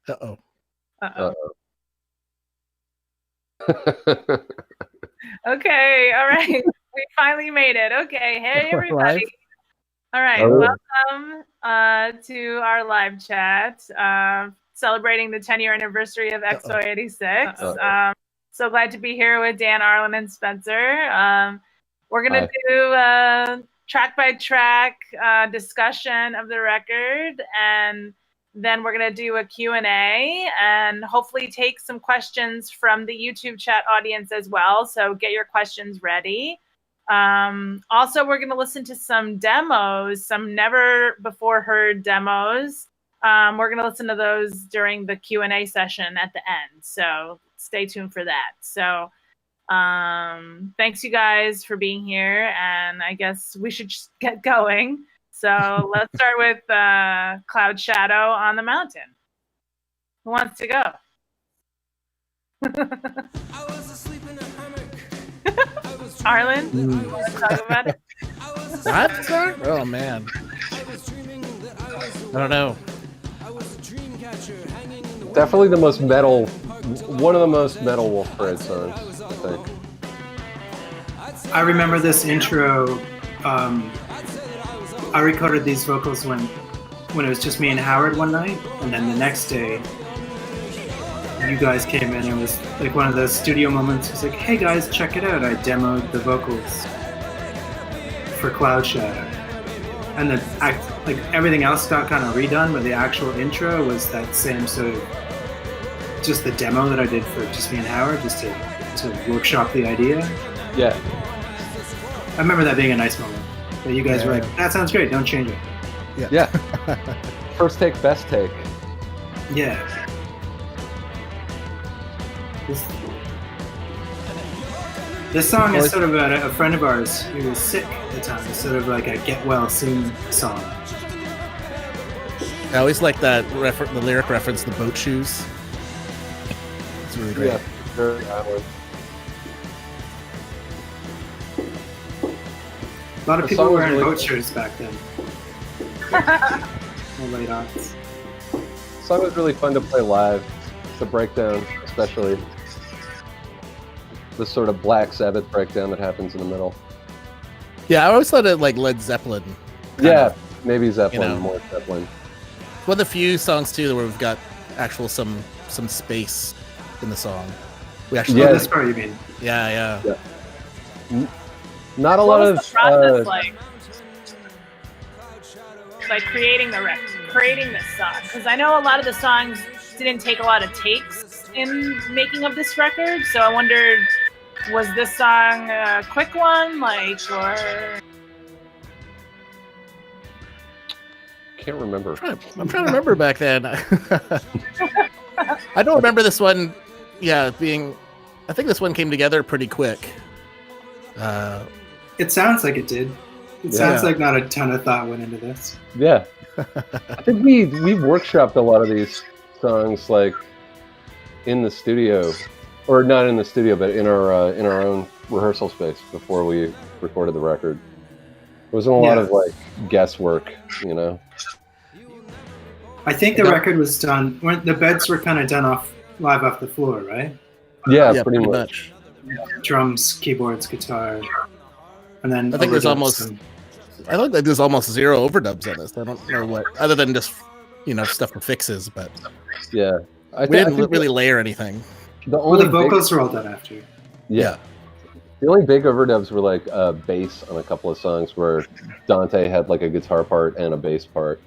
Uh-oh. Uh-oh. Okay, all right. We finally made it. Okay, hey everybody. All right, welcome to our live chat, celebrating the 10-year anniversary of Expo 86. So glad to be here with Dan, Arlen, and Spencer. We're going to do track by track discussion of the record, and then we're going to do a Q&A and hopefully take some questions from the YouTube chat audience as well. So get your questions ready. Also, we're going to listen to some demos, some never before heard demos. We're going to listen to those during the Q&A session at the end. So stay tuned for that. So thanks you guys for being here. And I guess we should just get going. So let's start with Cloud Shadow on the Mountain. Who wants to go? I was asleep in a hammock. Arlen, let's talk about it. That song? Oh man, I don't know. Definitely the most metal, one of the most metal Wolf Parade songs, I think. I remember this intro. I recorded these vocals when it was just me and Howard one night, and then the next day you guys came in. It was like one of those studio moments. It's like, hey guys, check it out. I demoed the vocals for Cloud Shadow, and then like everything else got kind of redone, but the actual intro was that same sort of just the demo that I did for just me and Howard, just to workshop the idea. Yeah, I remember that being a nice moment. But you guys were like, that sounds great, don't change it. Yeah. First take, best take. Yeah. This song is sort of a friend of ours who was sick at the time. It's sort of like a get well soon song. I always like that the lyric reference, the boat shoes. It's really great. Yeah, very island. A lot of people were wearing boat shirts back then. The late aughts. The song was really fun to play live. The breakdown, especially. The sort of Black Sabbath breakdown that happens in the middle. Yeah, I always thought it like Led Zeppelin. Yeah, maybe Zeppelin, more Zeppelin. One of the few songs too where we've got actual some space in the song. We actually this part you mean? Yeah. Not a lot of process like creating this song, because I know a lot of the songs didn't take a lot of takes in making of this record, so I wondered, was this song a quick one, or can't remember. I'm trying to remember back then. I don't remember this one being, I think this one came together pretty quick. It sounds like it did. It sounds like not a ton of thought went into this. Yeah. I think we workshopped a lot of these songs like in the studio, or not in the studio, but in our own rehearsal space before we recorded the record. There wasn't a lot of like guesswork, you know. I think the record was done when the beds were kind of done live off the floor, right? Yeah, pretty much. Drums, keyboards, guitar, and then I think there's almost zero overdubs on this. I don't know what, other than just stuff for fixes, but yeah, we didn't really layer anything. The vocals were all done after. Yeah. The only big overdubs were like bass on a couple of songs where Dante had like a guitar part and a bass part.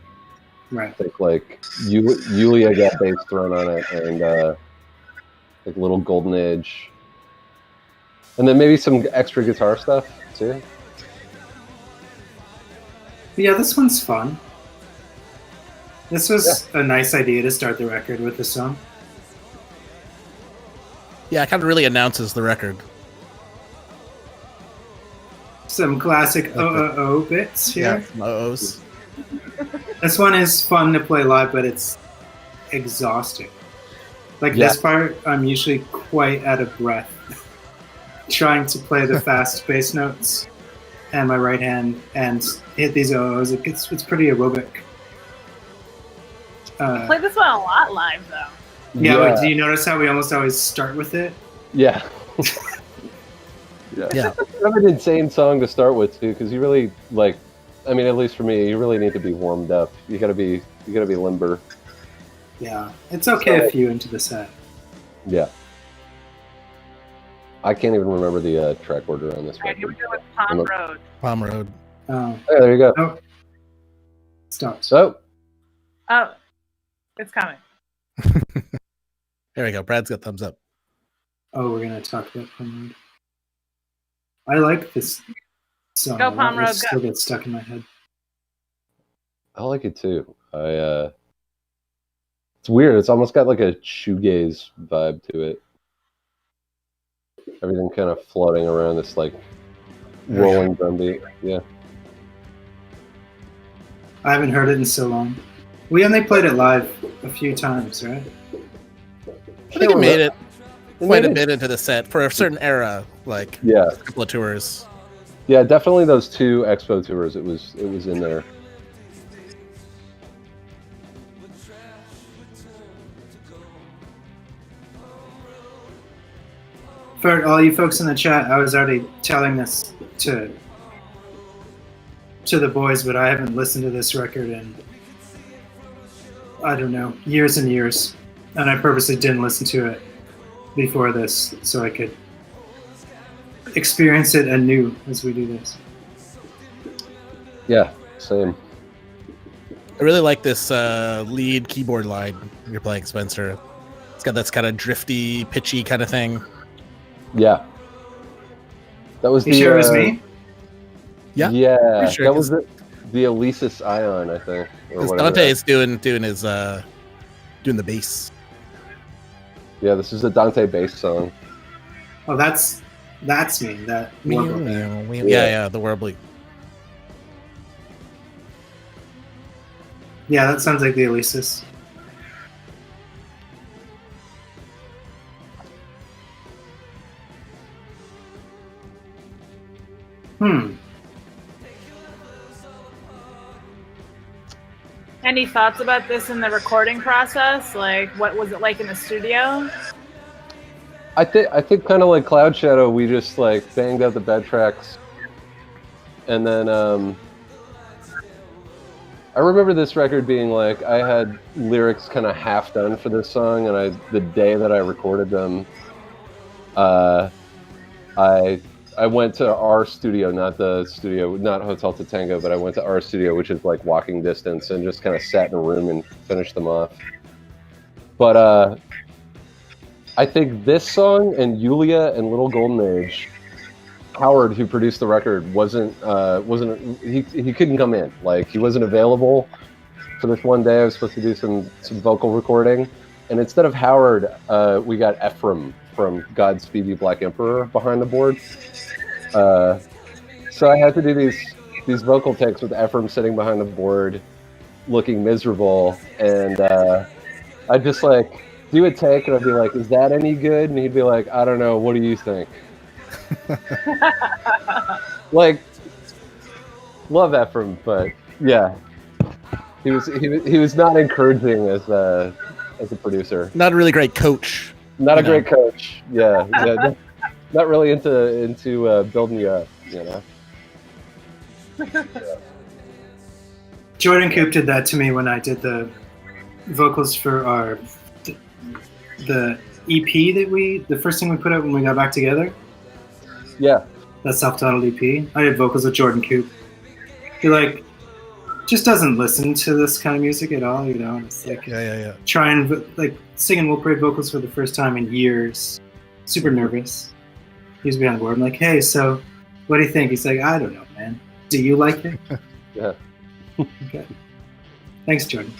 Right. I think like Yulia got bass thrown on it, and like Little Golden Age, and then maybe some extra guitar stuff too. Yeah, this one's fun. This was a nice idea to start the record with this song. Yeah, it kind of really announces the record. Some classic bits here. Yeah, some oh-ohs. This one is fun to play live, but it's exhausting. Like this part, I'm usually quite out of breath trying to play the fast bass notes and my right hand and hit these oh-ohs. It's pretty aerobic. Play this one a lot live though. Yeah, but do you notice how we almost always start with it? Yeah. Yeah. Kind of an insane song to start with too, because you really like. I mean, at least for me, you really need to be warmed up. You gotta be limber. Yeah, it's okay if you into the set. Yeah. I can't even remember the track order on this All right, here record. we go with Palm Road. Palm Road. Oh, Hey, there you go. oh. Stop. So, Oh, it's coming. There we go. Brad's got thumbs up. Oh, we're gonna talk about Palm Road. I like this song. Go, Palm Road, It still gets stuck in my head. I like it too. It's weird. It's almost got like a shoegaze vibe to it. Everything kind of floating around this like rolling drum beat. Yeah. I haven't heard it in so long. We only played it live a few times, right? I think it made it quite a Maybe. bit into the set for a certain era, like Yeah. a couple of tours. Yeah, definitely those 2 Expo tours. It was in there. For all you folks in the chat, I was already telling this to the boys, but I haven't listened to this record in, I don't know, years and years. And I purposely didn't listen to it before this so I could experience it anew as we do this. Yeah, same. I really like this lead keyboard line you're playing, Spencer. It's got this kind of drifty, pitchy kind of thing. Yeah. That was You sure it was me? Yeah, Yeah, pretty sure, that was the Elysis Ion, I think. Or Because whatever. Dante is doing his doing the bass. Yeah, this is the Dante bass song. Oh, that's me. That warble thing. Yeah, the warbly. Yeah, that sounds like the Elysis. Any thoughts about this in the recording process? Like, what was it like in the studio? I think kind of like Cloud Shadow, we just like banged out the bed tracks, and then I remember this record being like I had lyrics kind of half done for this song, and the day that I recorded them, I went to our studio, not Hotel Tatango, but I went to our studio, which is like walking distance, and just kind of sat in a room and finished them off. But I think this song and Yulia and Little Golden Age, Howard, who produced the record, he couldn't come in. Like, he wasn't available for this one day. I was supposed to do some vocal recording, and instead of Howard, we got Ephraim from Godspeed You Black Emperor behind the board. So I had to do these vocal takes with Ephraim sitting behind the board, looking miserable, and I'd just like do a take, and I'd be like, "Is that any good?" And he'd be like, "I don't know. What do you think?" Like, love Ephraim, but yeah, he was not encouraging as a producer. Not a really great coach. Not a great coach. Yeah, not really into building you up. You know. Yeah. Jordan Coop did that to me when I did the vocals for the EP the first thing we put out when we got back together. Yeah. That self-titled EP. I did vocals with Jordan Coop. He like just doesn't listen to this kind of music at all, you know. And it's like Yeah. trying like singing Will Parade vocals for the first time in years. Super nervous. He's behind the board. I'm like, hey, so what do you think? He's like, I don't know, man. Do you like it? Yeah. Okay. Thanks, Jordan.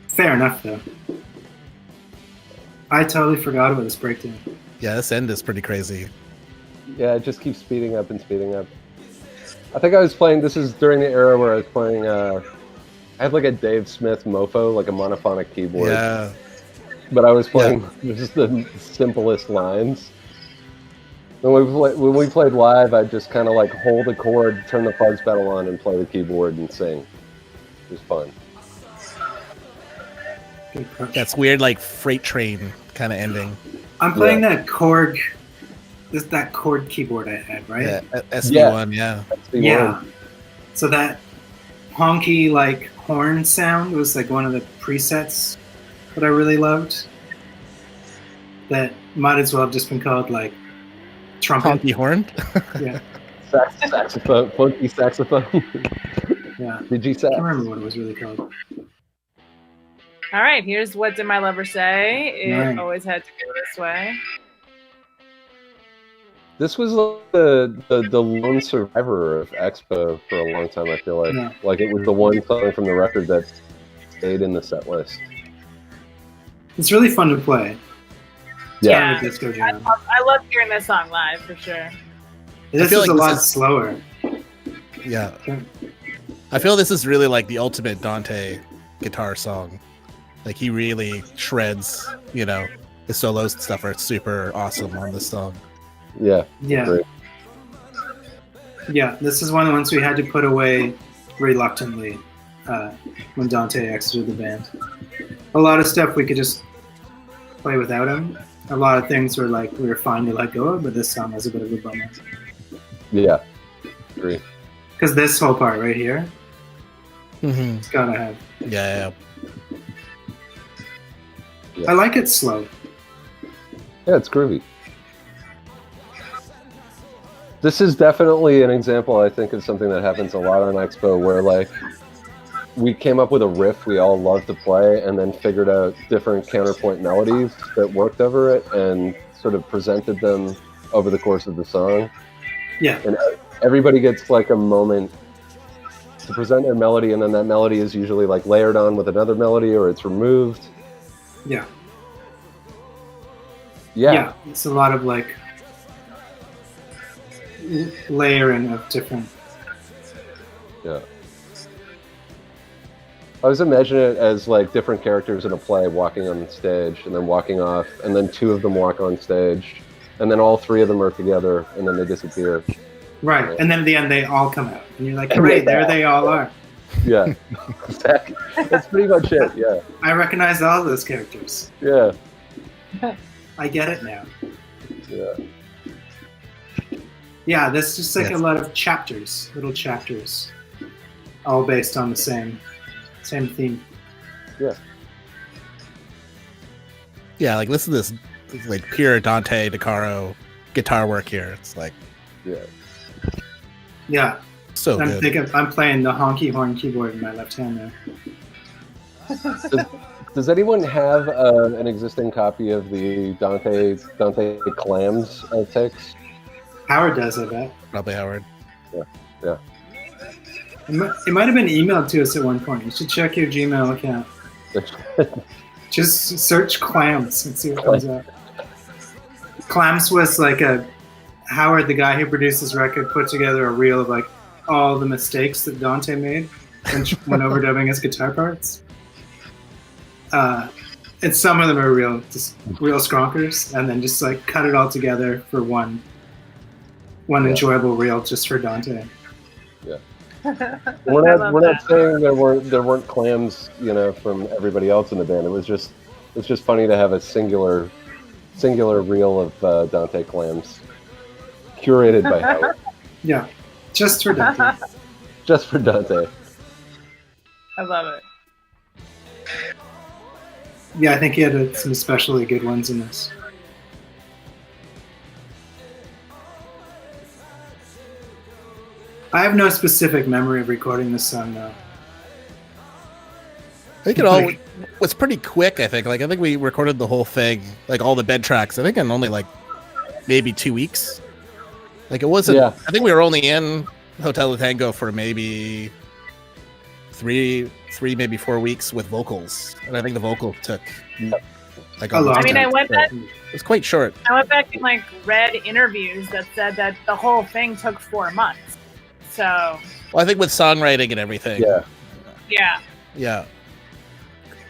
Fair enough, though. I totally forgot about this breakdown. Yeah, this end is pretty crazy. Yeah, it just keeps speeding up and speeding up. I think I was playing, this is during the era where I was playing, I had like a Dave Smith Mofo, like a monophonic keyboard. Yeah. But I was playing just the simplest lines. When we played live, I'd just kind of like hold a chord, turn the fuzz pedal on, and play the keyboard and sing. It was fun. That's weird, like freight train kind of ending. I'm playing that chord. This that chord keyboard I had, right? Yeah, SB1, yeah. Yeah. So that honky like horn sound was like one of the presets that I really loved. That might as well have just been called like trumpet. Honky horn. Yeah. Saxophone, funky saxophone. Yeah. Did you I say? can't remember what it was really called. All right, here's What Did My Lover Say? It Right. always had to go this way. This was the lone survivor of Expo for a long time. I feel like it was the one song from the record that stayed in the set list. It's really fun to play. Yeah. Disco jam. I love hearing this song live for sure. This feel is like a this lot is- slower. Yeah. I feel this is really like the ultimate Dante guitar song. Like he really shreds, you know, the solos and stuff are super awesome on this song. Yeah. Yeah. Great. Yeah, this is one of the ones we had to put away reluctantly when Dante exited the band. A lot of stuff we could just play without him. A lot of things were like we were fine to let go of, but this song was a bit of a bummer. Yeah. Agree. Because this whole part right here, Mm-hmm. it's gotta have. Yeah. Yeah. I like it slow. Yeah, it's groovy. This is definitely an example, I think, of something that happens a lot on Expo, where like we came up with a riff we all loved to play, and then figured out different counterpoint melodies that worked over it, and sort of presented them over the course of the song. Yeah. And everybody gets like a moment to present their melody, and then that melody is usually like layered on with another melody, or it's removed. Yeah. Yeah. It's a lot of like layering of different. Yeah. I was imagining it as like different characters in a play walking on stage and then walking off, and then two of them walk on stage, and then all three of them are together, and then they disappear. Right. And then at the end they all come out. And you're like, great, there they all are. Yeah. Exactly. That's pretty much it. Yeah. I recognize all those characters. Yeah. I get it now. Yeah. Yeah, there's just like Yes. a lot of chapters, little chapters, all based on the same theme. Yeah, like listen to this like pure Dante DeCaro guitar work here. It's like Yeah. Yeah, so I'm good. I'm playing the honky horn keyboard in my left hand now. Does anyone have an existing copy of the Dante Clams outtakes? Howard does, I bet. Probably Howard. Yeah. It might have been emailed to us at one point. You should check your Gmail account. Just search Clams and see what comes up. Clams was like Howard, the guy who produced this record, put together a reel of like all the mistakes that Dante made when overdubbing his guitar parts. And some of them are real skronkers, and then just like cut it all together for one enjoyable reel just for Dante. Yeah. We're not saying there weren't clams, you know, from everybody else in the band. It's just funny to have a singular reel of Dante Clams curated by Howard. Yeah, just for Dante. Just for Dante. I love it. Yeah, I think he had some especially good ones in this. I have no specific memory of recording this song though. I think it all was pretty quick. I think we recorded the whole thing, like all the bed tracks. I think in only like maybe 2 weeks. Like it wasn't. Yeah. I think we were only in Hotel de Tango for maybe three, maybe 4 weeks with vocals, and I think the vocal took like A long I mean, time. I went back. It was quite short. I went back and like read interviews that said that the whole thing took 4 months. So Well, I think with songwriting and everything. Yeah. Yeah.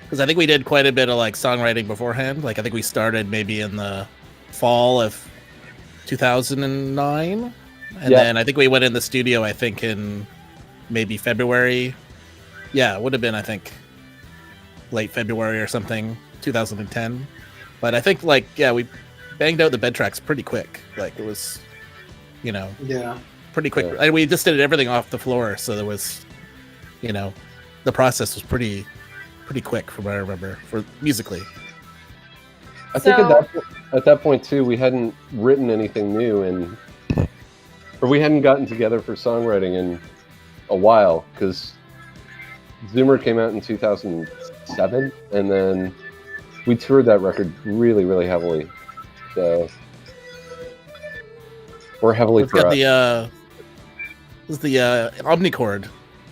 Because I think we did quite a bit of like songwriting beforehand. Like I think we started maybe in the fall of 2009, and Yeah. then I think we went in the studio. I think in maybe February. Yeah, it would have been I think late February or something, 2010. But I think we banged out the bed tracks pretty quick. Like it was, Yeah. pretty quick. Yeah. And we just did everything off the floor, so there was, the process was pretty quick from what I remember for musically. I think So- at that point too, we hadn't written anything new, or we hadn't gotten together for songwriting in a while, because Zoomer came out in 2007, and then we toured that record really, really heavily. So we're heavily It's got for us. this is the omnichord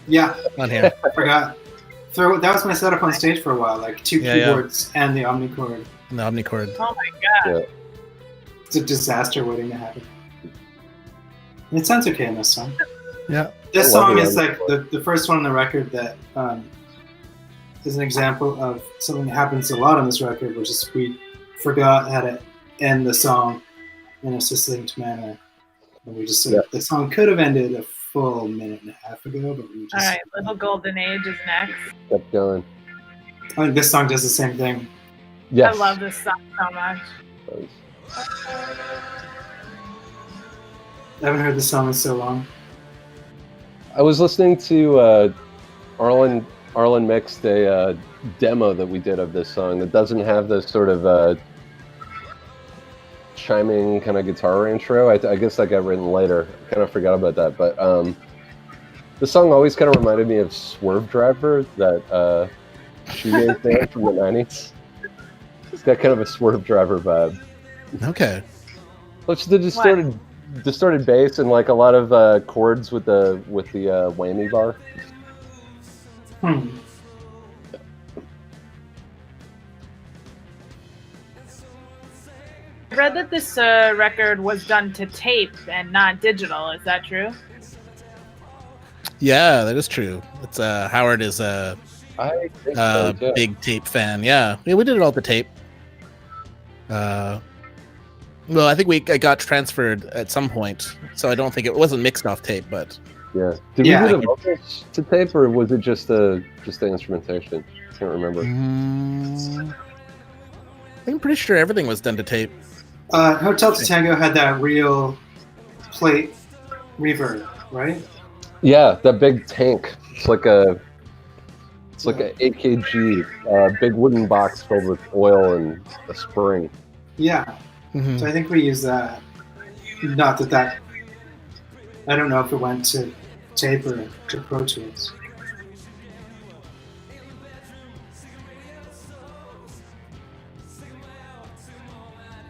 Yeah, on here. I forgot. So that was my setup on stage for a while, like two Yeah, yeah. keyboards and the omnichord. The omnichord. Oh my god. It's a disaster waiting to happen. And it sounds okay in this song. Yeah. This I love song the is like omnichord. the first one on the record that is an example of something that happens a lot on this record, which is we forgot how to end the song in a succinct manner. And we just the song could have ended a full minute and a half ago, but we just All right, Little Golden Age is next. Kept going. I think this song does the same thing. Yes. I love this song so much. I haven't heard this song in so long. I was listening to Arlen mixed a demo that we did of this song that doesn't have the sort of chiming kind of guitar intro. I guess that got written later. I kind of forgot about that, but the song always kind of reminded me of Swerve Driver, that shoegaze band from the 90s. It's got kind of a Swerve Driver vibe. Okay. Which the distorted bass and like a lot of chords with the whammy bar. I read that this record was done to tape and not digital. Is that true? Yeah, that is true. It's Howard is a I think so, yeah. big tape fan. Yeah, we did it all to tape. Well, I think I got transferred at some point, so I don't think it wasn't mixed off tape, but Yeah. Did Yeah, we do I the vocals to tape, or was it just the instrumentation? I can't remember. I'm pretty sure everything was done to tape. Hotel to Tango had that real plate reverb, right? Yeah, that big tank. It's like a 8 kg big wooden box filled with oil and a spring. Yeah. Mhm. So I think we use that. Not that. I don't know if it went to tape or to Pro Tools.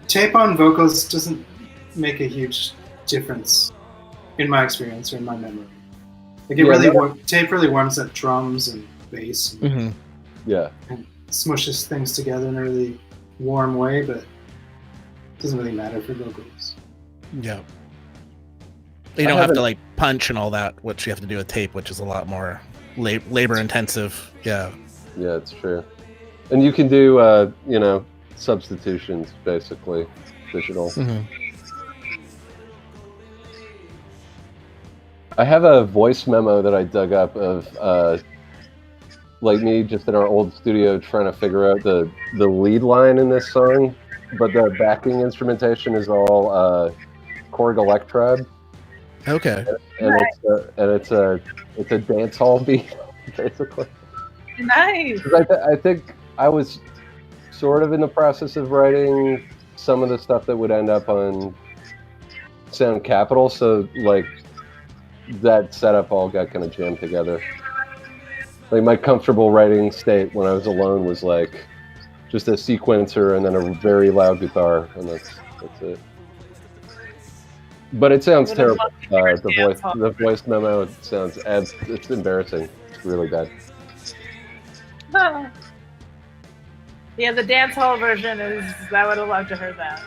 Tape on vocals doesn't make a huge difference, in my experience or in my memory. Like tape really warms up drums and bass and, Mhm. Yeah. and smushes things together in a really warm way, but it doesn't really matter for vocals. Yeah. You don't have to like punch and all that, which you have to do with tape, which is a lot more labor intensive. Yeah. Yeah, it's true. And you can do, substitutions, basically, digital. Mhm. I have a voice memo that I dug up of, me just in our old studio trying to figure out the lead line in this song, but the backing instrumentation is all Korg Electrode, Okay. and it's a dance hall beat, basically. Nice. 'Cause I think I was sort of in the process of writing some of the stuff that would end up on Sound Capital, so like that setup all got kind of jammed together. Like my comfortable writing state when I was alone was like just a sequencer and then a very loud guitar, and that's it. But it sounds Would've terrible. loved to hear dance hall. The voice memo sounds it's embarrassing. It's really bad. Yeah, the dance hall version is. I would have loved to hear that.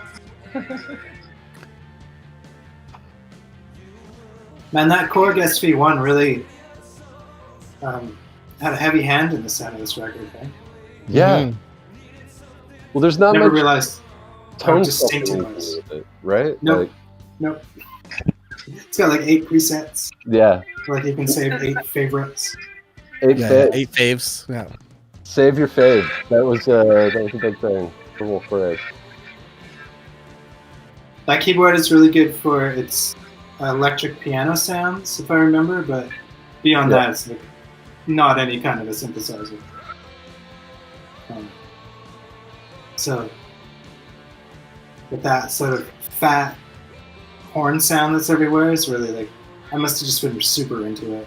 Man, that Korg SV1 really had a heavy hand in the sound of this record, right? Yeah. Mhm. Well, there's not Never much realized how tone distinct it stuff was. with it, right? No. Like, Nope. It's got like 8 presets. Yeah. Like you can save 8 favorites. 8 Yeah, faves. 8 faves. Yeah. Save your fave. That was a big thing for Wolf Parade. That keyboard is really good for its electric piano sounds, if I remember, but beyond that, it's like not any kind of a synthesizer. So, with that sort of fat horn sound that's everywhere is really like, I must have just been super into it.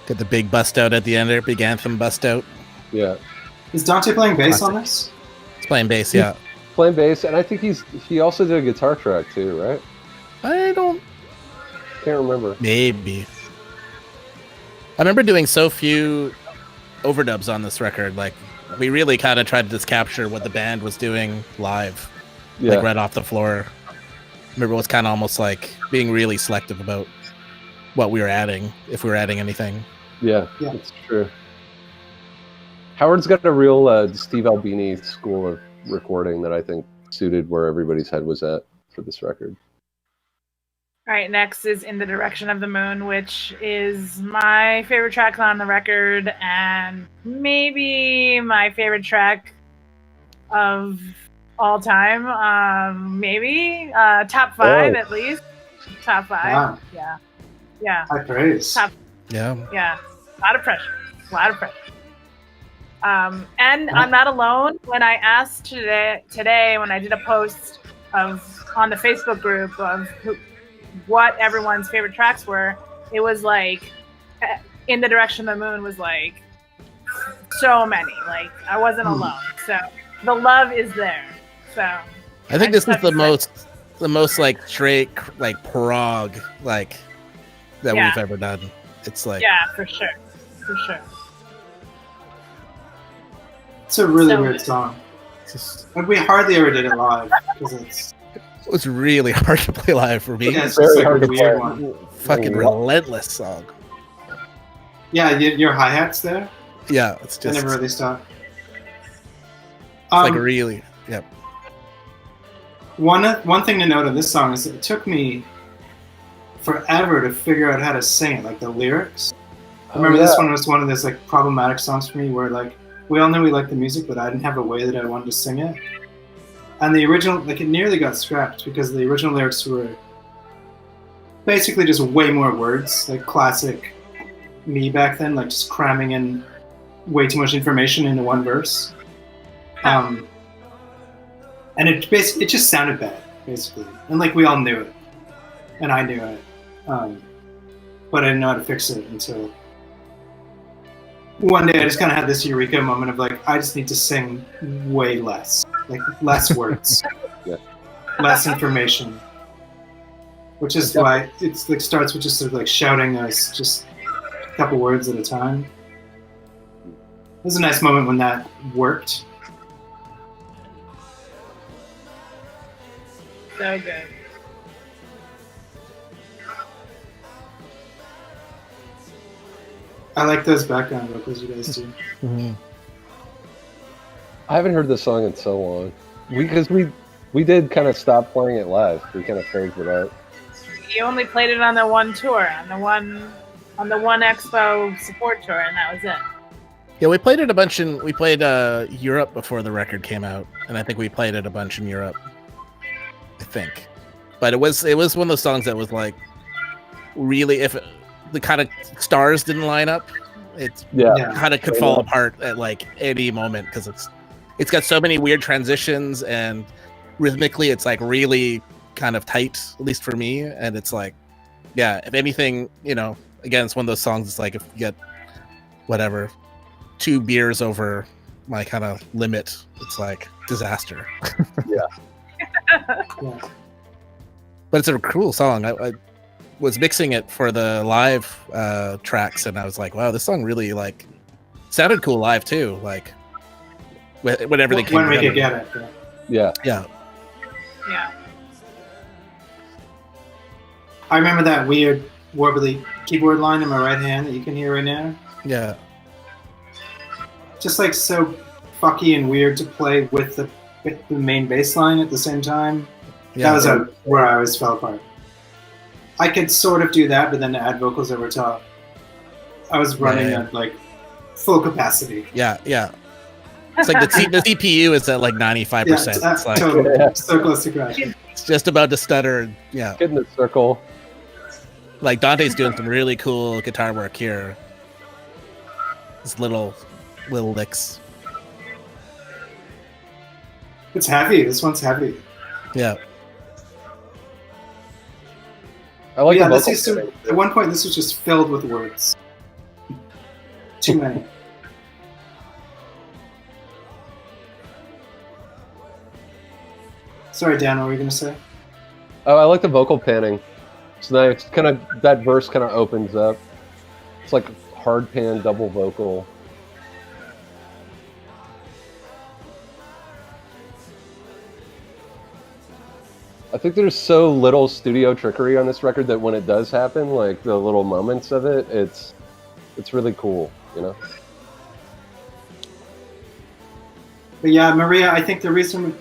Got the big bust out at the end there, big anthem bust out. Yeah. Is Dante playing bass on this? It's playing bass, yeah. Playing bass, and I think he also did a guitar track too, right? I don't... Can't remember. Maybe. I remember doing so few overdubs on this record. Like, we really kind of tried to just capture what the band was doing live. Yeah. Like, right off the floor. Remember, it was kind of almost like being really selective about what we were adding, if we were adding anything. Yeah, Yeah. that's true. Howard's got a real Steve Albini school of recording that I think suited where everybody's head was at for this record. All right, next is In the Direction of the Moon, which is my favorite track on the record and maybe my favorite track of all time. Maybe top 5 at least. Top 5. Wow. Yeah. Yeah. High praise. Top, Yeah. yeah. A lot of pressure. A lot of pressure. And I'm not alone. When I asked today when I did a post on the Facebook group of what everyone's favorite tracks were, it was like In the Direction of the Moon was like so many. Like I wasn't alone. So the love is there. So I think this is the most like straight like prog like that we've ever done. It's like for sure. For sure. It's a really So weird good. song. just, Like we hardly ever did it live because it's it was really hard to play live for me. it's Very just like hard a to weird play. one. Fucking relentless song. Yeah, your hi-hats there. Yeah, it's They just never really stop. like really. Yep. One thing to note on this song is it took me forever to figure out how to sing it, like the lyrics. I remember this one was one of those like problematic songs for me where like we all knew we liked the music, but I didn't have a way that I wanted to sing it. And the original, like it nearly got scrapped because the original lyrics were basically just way more words, like classic me back then, like just cramming in way too much information into one verse. And it just sounded bad, basically. And like we all knew it. And I knew it. But I didn't know how to fix it until one day I just kind of had this eureka moment of like, I just need to sing way less. Like less words. Yeah. Less information. Which is why it's like starts with just sort of like shouting us just a couple words at a time. It was a nice moment when that worked. So good. I like those background vocals you guys do. Mhm. I haven't heard this song in so long. Because we did kind of stop playing it live. We kind of phased it out. You only played it on the one tour, on the one Expo support tour, and that was it. Yeah, we played it a bunch we played Europe before the record came out, and I think we played it a bunch in Europe. I think, but it was one of those songs that was like really if the kind of stars didn't line up, it Yeah. kind of could fall apart at like any moment because it's got so many weird transitions and rhythmically it's like really kind of tight, at least for me. And it's like, yeah, if anything, again, it's one of those songs. It's like if you get whatever 2 beers over my kind of limit, it's like disaster. Yeah. But it's a cool song. I was mixing it for the live tracks, and I was like, wow, this song really like sounded cool live too. Like when everything came when we together. could get it. Yeah. Yeah. I remember that weird warbly keyboard line in my right hand that you can hear right now. Yeah. Just like so fucky and weird to play with the main bass line at the same time. Yeah. That was where I always fell apart. I could sort of do that, but then to add vocals over top, I was running at like full capacity. Yeah. It's like the CPU is at like 95%. Yeah, it's like totally. So close to crashing. it's just about to stutter. Yeah. Get in the circle. Like Dante's doing some really cool guitar work here. These little licks. It's heavy. This one's heavy. Yeah. I like the this vocal used to, setting. at one point, this was just filled with words. Too many. Sorry, Dan, what were you going to say? Oh, I like the vocal panning. So now it's kind of, that verse kind of opens up. It's like hard pan, double vocal. I think there's so little studio trickery on this record that when it does happen, like the little moments of it, it's really cool, you know? But yeah, Maria, I think the reason,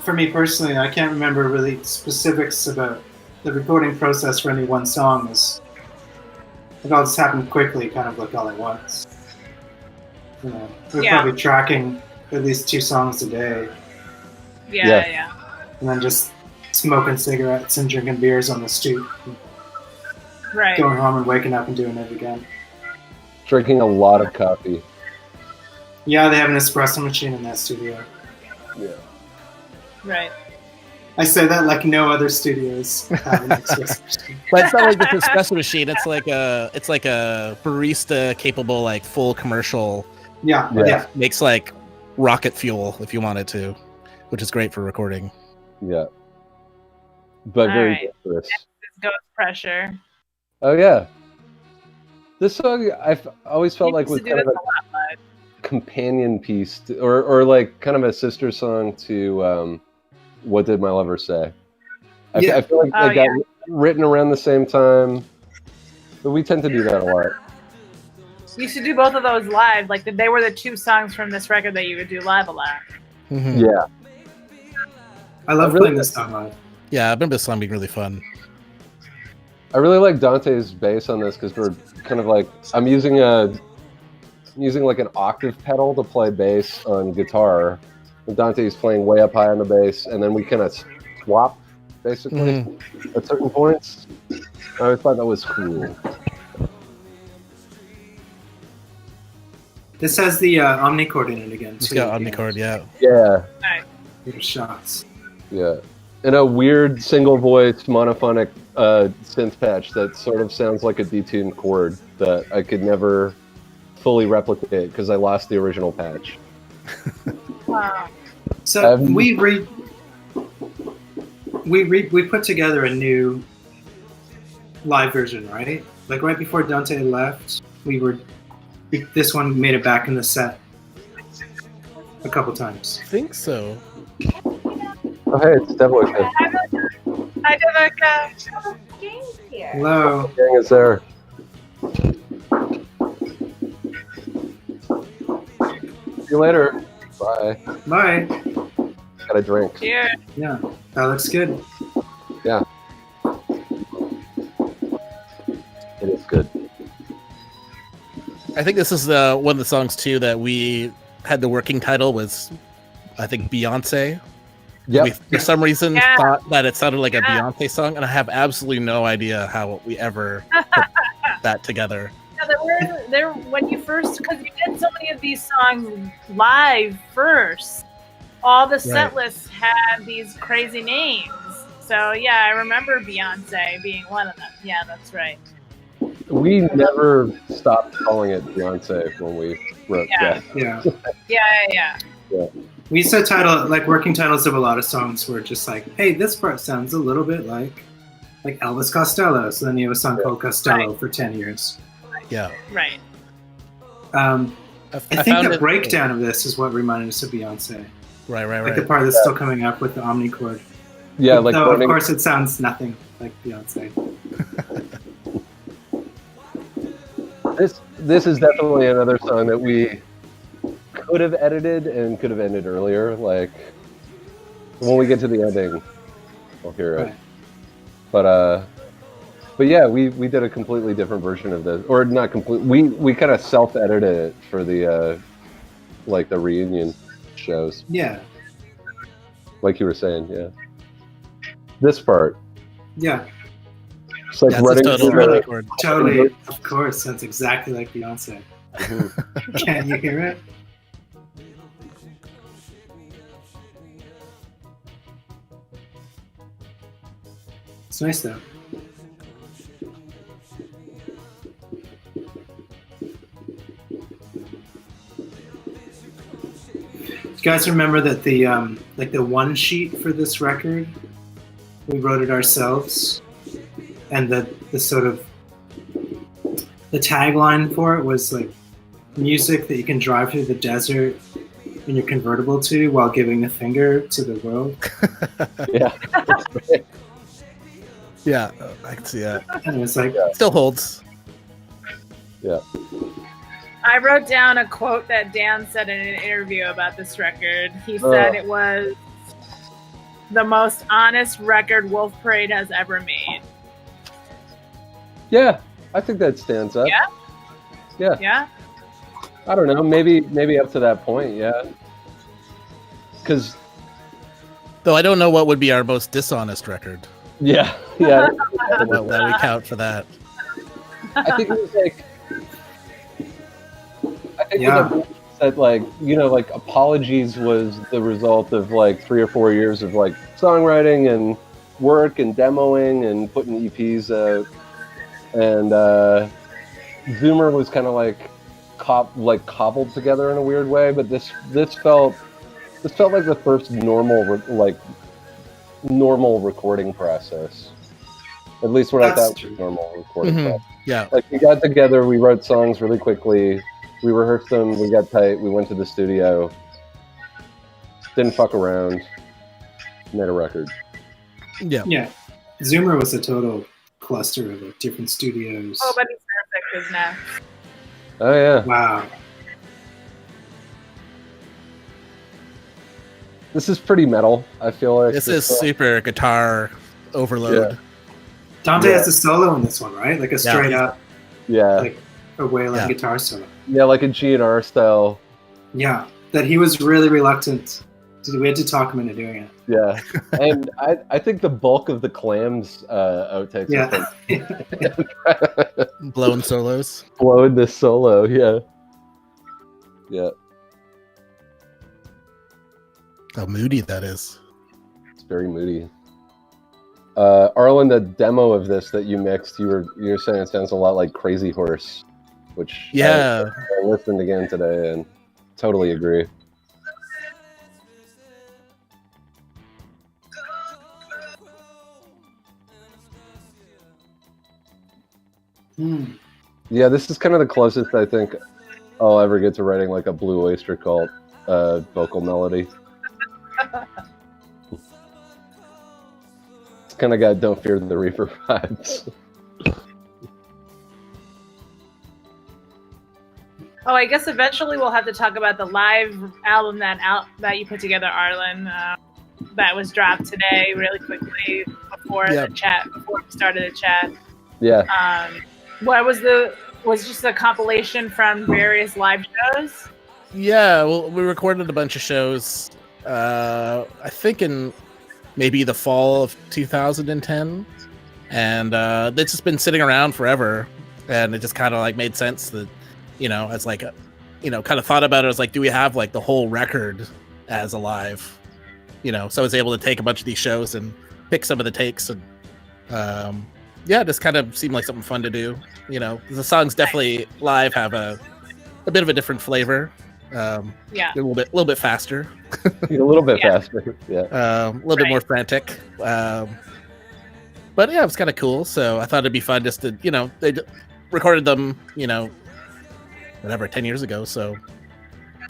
for me personally, I can't remember really specifics about the recording process for any one song. It all just happened quickly, kind of like all at once. You know, we're probably tracking at least 2 songs a day. Yeah. And then just smoking cigarettes and drinking beers on the stoop. Right. Going home and waking up and doing it again. Drinking a lot of coffee. Yeah, they have an espresso machine in that studio. Yeah. Right. I say that like no other studios have an espresso machine. But it's not like just an espresso machine. It's like a barista capable, like full commercial. Yeah. Makes like rocket fuel if you wanted to, which is great for recording. Yeah. But All very right. dangerous. This Ghost Pressure. Oh, yeah. This song, I've always felt You like used was to do kind of this a a lot, bud. companion piece, or like kind of a sister song to What Did My Lover Say? I feel like they got written around the same time, but we tend to do that a lot. You should do both of those live. Like they were the 2 songs from this record that you would do live a lot. Mm-hmm. Yeah. I love playing this song live. Yeah, I remember this song being really fun. I really like Dante's bass on this because we're kind of like, I'm using like an octave pedal to play bass on guitar. And Dante's playing way up high on the bass, and then we kind of swap basically at certain points. I always thought that was cool. This has the omnichord in it again. It's too. got omnichord, yeah. Yeah. Nice. Little shots. Yeah. And a weird single voice monophonic synth patch that sort of sounds like a detuned chord that I could never fully replicate because I lost the original patch. Wow. So we put together a new live version, right? Like right before Dante left, this one made it back in the set a couple times. I think so. Oh, hey, it's Devil here. Hi, Devika. James here. Hello. Gang is there. See you later. Bye. Bye. Got a drink. Cheers. Yeah, that looks good. Yeah. It is good. I think this is one of the songs too that we had the working title was, I think, Beyonce. Yeah. We, for some reason, Yeah. thought that it sounded like a Yeah. Beyonce song, and I have absolutely no idea how we ever put that together. Yeah, there when you first, because you did so many of these songs live first. All the set lists had these crazy names. So yeah, I remember Beyonce being one of them. Yeah, that's right. We never stopped calling it Beyonce when we wrote Yeah. that. Yeah. Yeah. We used to working titles of a lot of songs were just like, hey, this part sounds a little bit like Elvis Costello. So then you have a song called Costello for 10 years. Yeah. Right. I think found the it- breakdown of this is what reminded us of Beyonce. Right. Like the part that's still coming up with the omnichord. Yeah, like Though, of burning- course, it sounds nothing like Beyonce. This is definitely another song that we could have edited and could have ended earlier. Like when we get to the ending, we'll hear it. Right. But yeah, we did a completely different version of this, or not complete. We kind of self-edited it for the like the reunion shows. Yeah. Like you were saying, yeah. This part. Yeah. It's like That's a running total through the- record. Totally. Of course. That's exactly like Beyonce. Can you hear it? It's nice though. You guys remember that the like the one sheet for this record, we wrote it ourselves, and the sort of the tagline for it was like music that you can drive through the desert in your convertible to while giving a finger to the world. Yeah. Yeah, I can see that. And it's like, Still holds. Yeah. I wrote down a quote that Dan said in an interview about this record. He said it was the most honest record Wolf Parade has ever made. Yeah, I think that stands up. Yeah? Yeah. Yeah? I don't know. Maybe up to that point. Yeah. Because. Though I don't know what would be our most dishonest record. Yeah. That we count for that. I think it was like. I think Yeah. that like like Apologies was the result of like 3 or 4 years of like songwriting and work and demoing and putting EPs out, and Zoomer was kind of like cobbled together in a weird way, but this felt like the first normal recording process. At least what I thought was normal recording process. Yeah. Like we got together, we wrote songs really quickly, we rehearsed them, we got tight, we went to the studio, didn't fuck around, made a record. Yeah. yeah, Zoomer was a total cluster of like, different studios. Pobody's nerfect is next. Oh yeah. Wow. This is pretty metal, I feel like. This is super guitar overload. Yeah. Dante Yeah. has a solo in this one, right? Like a straight up, Yeah. like a wailing Yeah. guitar solo. Yeah, like a GNR style. Yeah, that he was really reluctant. We had to talk him into doing it. Yeah. And I think the bulk of the Clams outtakes Yeah. Blown solos. flowed this solo, yeah. Yeah. How moody that is. It's very moody. Arlen, the demo of this that you mixed, you were saying it sounds a lot like Crazy Horse, which Yeah. I listened again today and totally agree. Yeah, this is kind of the closest I think I'll ever get to writing like a Blue Oyster Cult vocal melody. It's kind of got Don't Fear the Reaper vibes. Oh, I guess eventually we'll have to talk about the live album that you put together, Arlen. That was dropped today, really quickly before Yeah. the chat, before we started the chat. Yeah. What was just a compilation from various live shows? Yeah, well, we recorded a bunch of shows, I think in maybe the fall of 2010, and it's just been sitting around forever, and it just kind of like made sense that, as like, kind of thought about it as like, do we have like the whole record as a live, so I was able to take a bunch of these shows and pick some of the takes, and yeah, it just kind of seemed like something fun to do. The songs definitely live have a bit of a different flavor. Yeah. A little bit faster, A little bit Yeah. faster. Yeah. a little bit more frantic. But yeah, it was kind of cool. So I thought it'd be fun just to, they recorded them, whatever, 10 years ago. So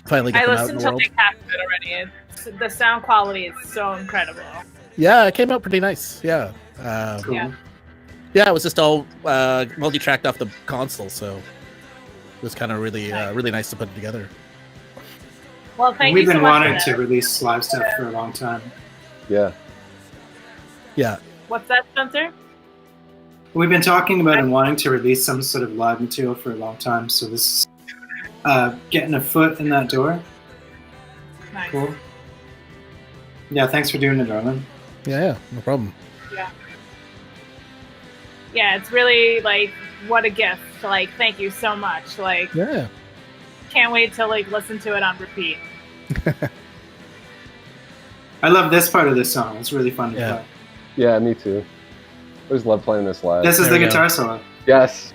finally get I them out in listened the to world. like half of it already. The sound quality is so incredible. Yeah, it came out pretty nice. Yeah. Cool. Yeah. Yeah, it was just all multi-tracked off the console. So it was kind of really, really nice to put it together. Well, thank We've you so been much wanting for to that. release live stuff for a long time. Yeah. Yeah. What's that, Spencer? We've been talking about and wanting to release some sort of live material for a long time, so this is getting a foot in that door. Nice. Cool. Yeah, thanks for doing it, darling. Yeah, no problem. Yeah, it's really like what a gift. Like, thank you so much. Like, Yeah. can't wait to like listen to it on repeat. I love this part of this song. It's really fun to Yeah. play. Yeah, me too. I always love playing this live. This is There the we go. guitar solo. Yes.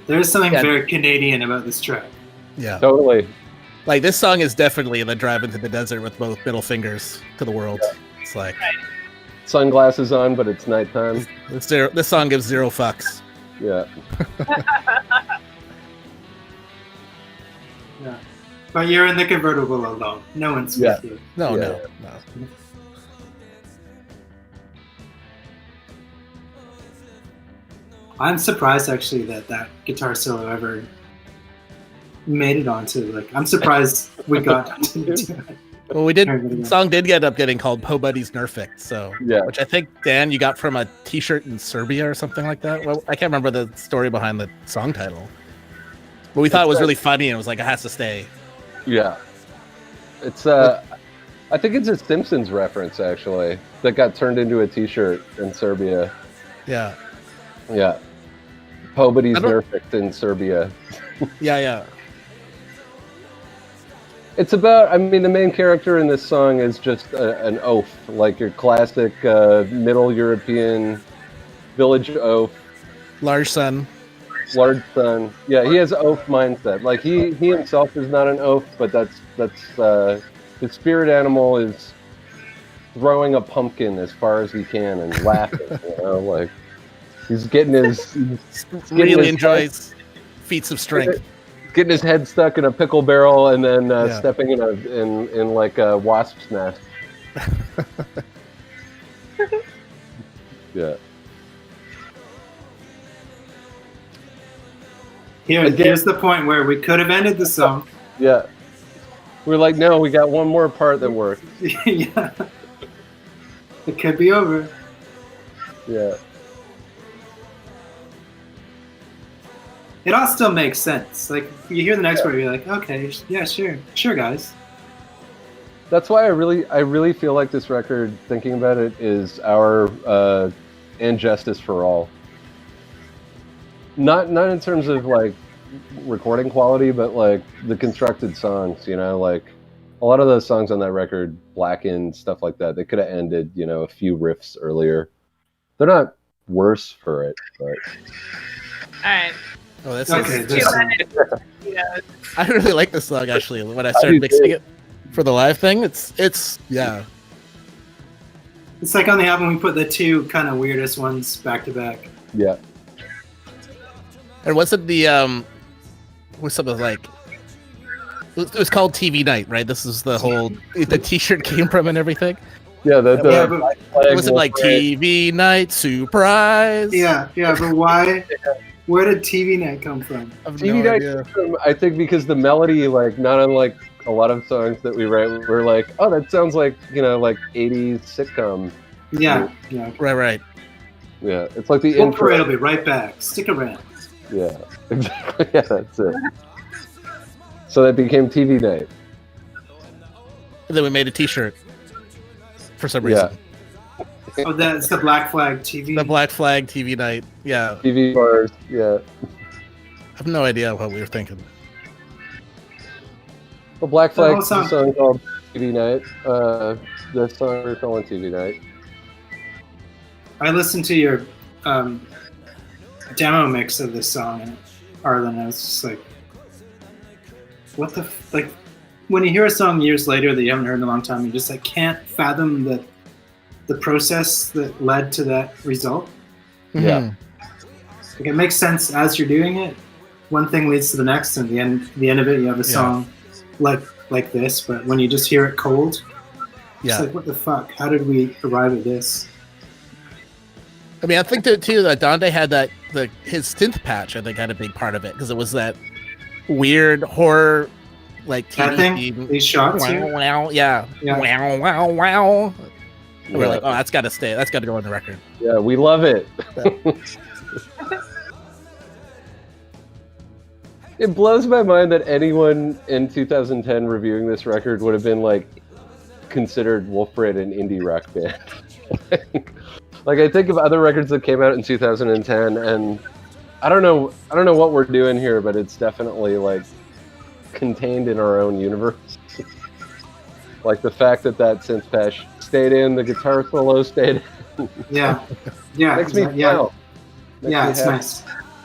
There's something Yeah. very Canadian about this track. Yeah. Totally. Like this song is definitely the drive into the desert with both middle fingers to the world. It's like Sunglasses on, but it's nighttime. this song gives zero fucks. Yeah. Yeah. But you're in the convertible alone. No one's Yeah. with you. No, Yeah. no. I'm surprised actually that guitar solo ever made it onto I'm surprised we got to do it. Well, the song did end up getting called Pobody's Nerfect, so Yeah. which I think Dan you got from a T-shirt in Serbia or something like that. Well, I can't remember the story behind the song title, but we thought it was really funny and it was like it has to stay. Yeah. It's I think it's a Simpsons reference actually that got turned into a T-shirt in Serbia. Yeah, Yeah. Pobody's I don't- Nerfect in Serbia. yeah. It's about, I mean, the main character in this song is just an oaf, like your classic Middle European village oaf, Large Sun. large son. Yeah, he has oaf mindset. Like he himself is not an oaf, but that's his spirit animal is throwing a pumpkin as far as he can and laughing. You know, like he's getting his Really enjoys feats of strength. getting his head stuck in a pickle barrel and then Yeah. stepping in like a wasp's nest. Yeah. Here's the point where we could have ended the song. Yeah. We're like, no, we got one more part that works. Yeah. It could be over. Yeah. It all still makes sense. Like you hear the next part, you're like, okay, yeah, sure, guys. That's why I really feel like this record, thinking about it, is our and Justice for All. Not in terms of like recording quality, but like the constructed songs, you know, like a lot of those songs on that record, Blackened, stuff like that, they could have ended, you know, a few riffs earlier. They're not worse for it, but All right. Oh, that's Okay, Two this song. minutes. Yeah. I really like this song actually. When I started mixing it for the live thing, it's yeah. It's like on the album we put the two kind of weirdest ones back to back. yeah. And wasn't the was something like it was called TV Night, right? This is the whole the T-shirt came from and everything. Yeah, the Yeah, but flag Was it will like parade. TV Night surprise? but why? Where did TV Night come from? I have TV no Night idea. comes from, I think because the melody, like, not unlike a lot of songs that we write, we're like, oh, that sounds like, you know, like 80s sitcom. Yeah. Right. Yeah, it's like the Full intro. Parade will be right back. Stick around. Yeah, exactly. Yeah, that's it. So that became TV Night. And then we made a T-shirt for some reason. Oh, that's the Black Flag TV. The Black Flag TV Night. Yeah, TV bars. Yeah. I have no idea what we were thinking. Well, Black Flag whole is a song. song called TV Night. The song we're calling TV Night. I listened to your demo mix of this song, and Arlen, I was just like, what the like when you hear a song years later that you haven't heard in a long time, you just like can't fathom the process that led to that result. Yeah. Mhm. Like, it makes sense as you're doing it. One thing leads to the next, and the end of it, you have a song like this. But when you just hear it cold, it's Yeah. like, what the fuck? How did we arrive at this? I mean, I think that too that Dante had his synth patch. I think had a big part of it because it was that weird horror like TV That thing, theme. these shots. Wow, here. wow, yeah. Yeah. Wow, wow, wow. And we're Yeah. like, oh, that's got to stay. That's got to go on the record. Yeah, we love it. It blows my mind that anyone in 2010 reviewing this record would have been like considered Wolfbrit an indie rock band. Like I think of other records that came out in 2010, and I don't know what we're doing here, but it's definitely like contained in our own universe. Like the fact that synth patch stayed in, the guitar solo stayed in. Yeah. Yeah. Makes me yeah. smile. Yeah, Makes me it's happy. nice.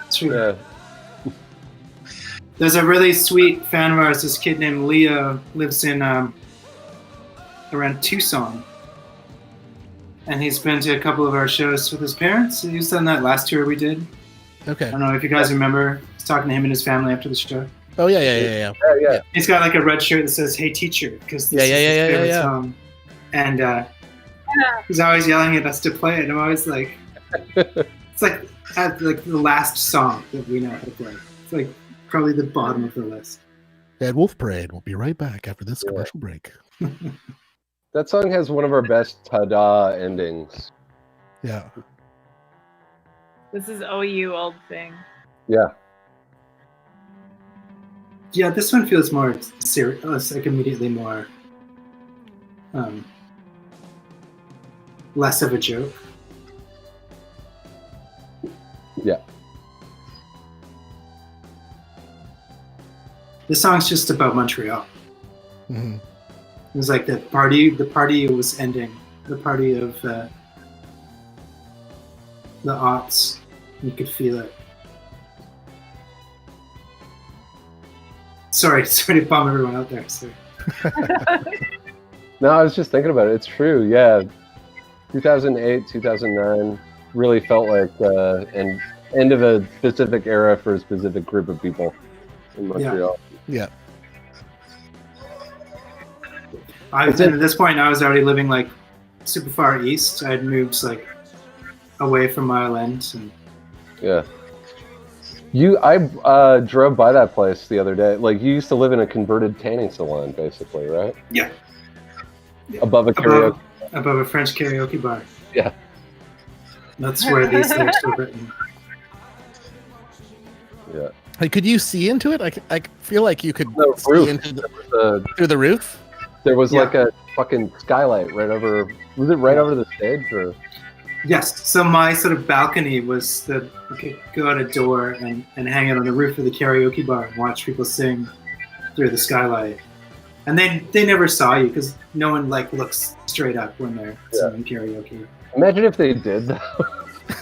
It's true. Yeah. There's a really sweet fan of ours, this kid named Leo, lives in around Tucson. And he's been to a couple of our shows with his parents. He was on that last tour we did. Okay. I don't know if you guys remember. I was talking to him and his family after the show. Oh yeah. Yeah. He's got like a red shirt that says "Hey Teacher" because this is his favorite song. And he's always yelling at us to play it. And I'm always like, it's like the last song that we know how to play. It's like probably the bottom of the list. Dead Wolf Parade. We'll be right back after this commercial break. That song has one of our best ta-da endings. Yeah. This is OU old thing. Yeah. Yeah, this one feels more serious, like immediately more less of a joke. Yeah. This song's just about Montreal. Mm-hmm. It was like the party was ending. The party of the aughts. You could feel it. Sorry to bomb everyone out there. Sorry. No, I was just thinking about it. It's true. Yeah. 2008, 2009 really felt like an end of a specific era for a specific group of people in Montreal. Yeah. At this point, I was already living like super far east. I had moved like away from Mile End. And... Yeah. I drove by that place the other day. Like you used to live in a converted tanning salon, basically, right? Yeah. Above a karaoke. Above a French karaoke bar. Yeah. That's where these lyrics were written. Yeah. Like, could you see into it? I feel like you could The see roof. into through the roof. There was Yeah. like a fucking skylight right over. Was it right over the stage or? Yes. So my sort of balcony was that you could go out a door and hang out on the roof of the karaoke bar and watch people sing through the skylight. And they never saw you because no one like looks straight up when they're singing karaoke. Imagine if they did though.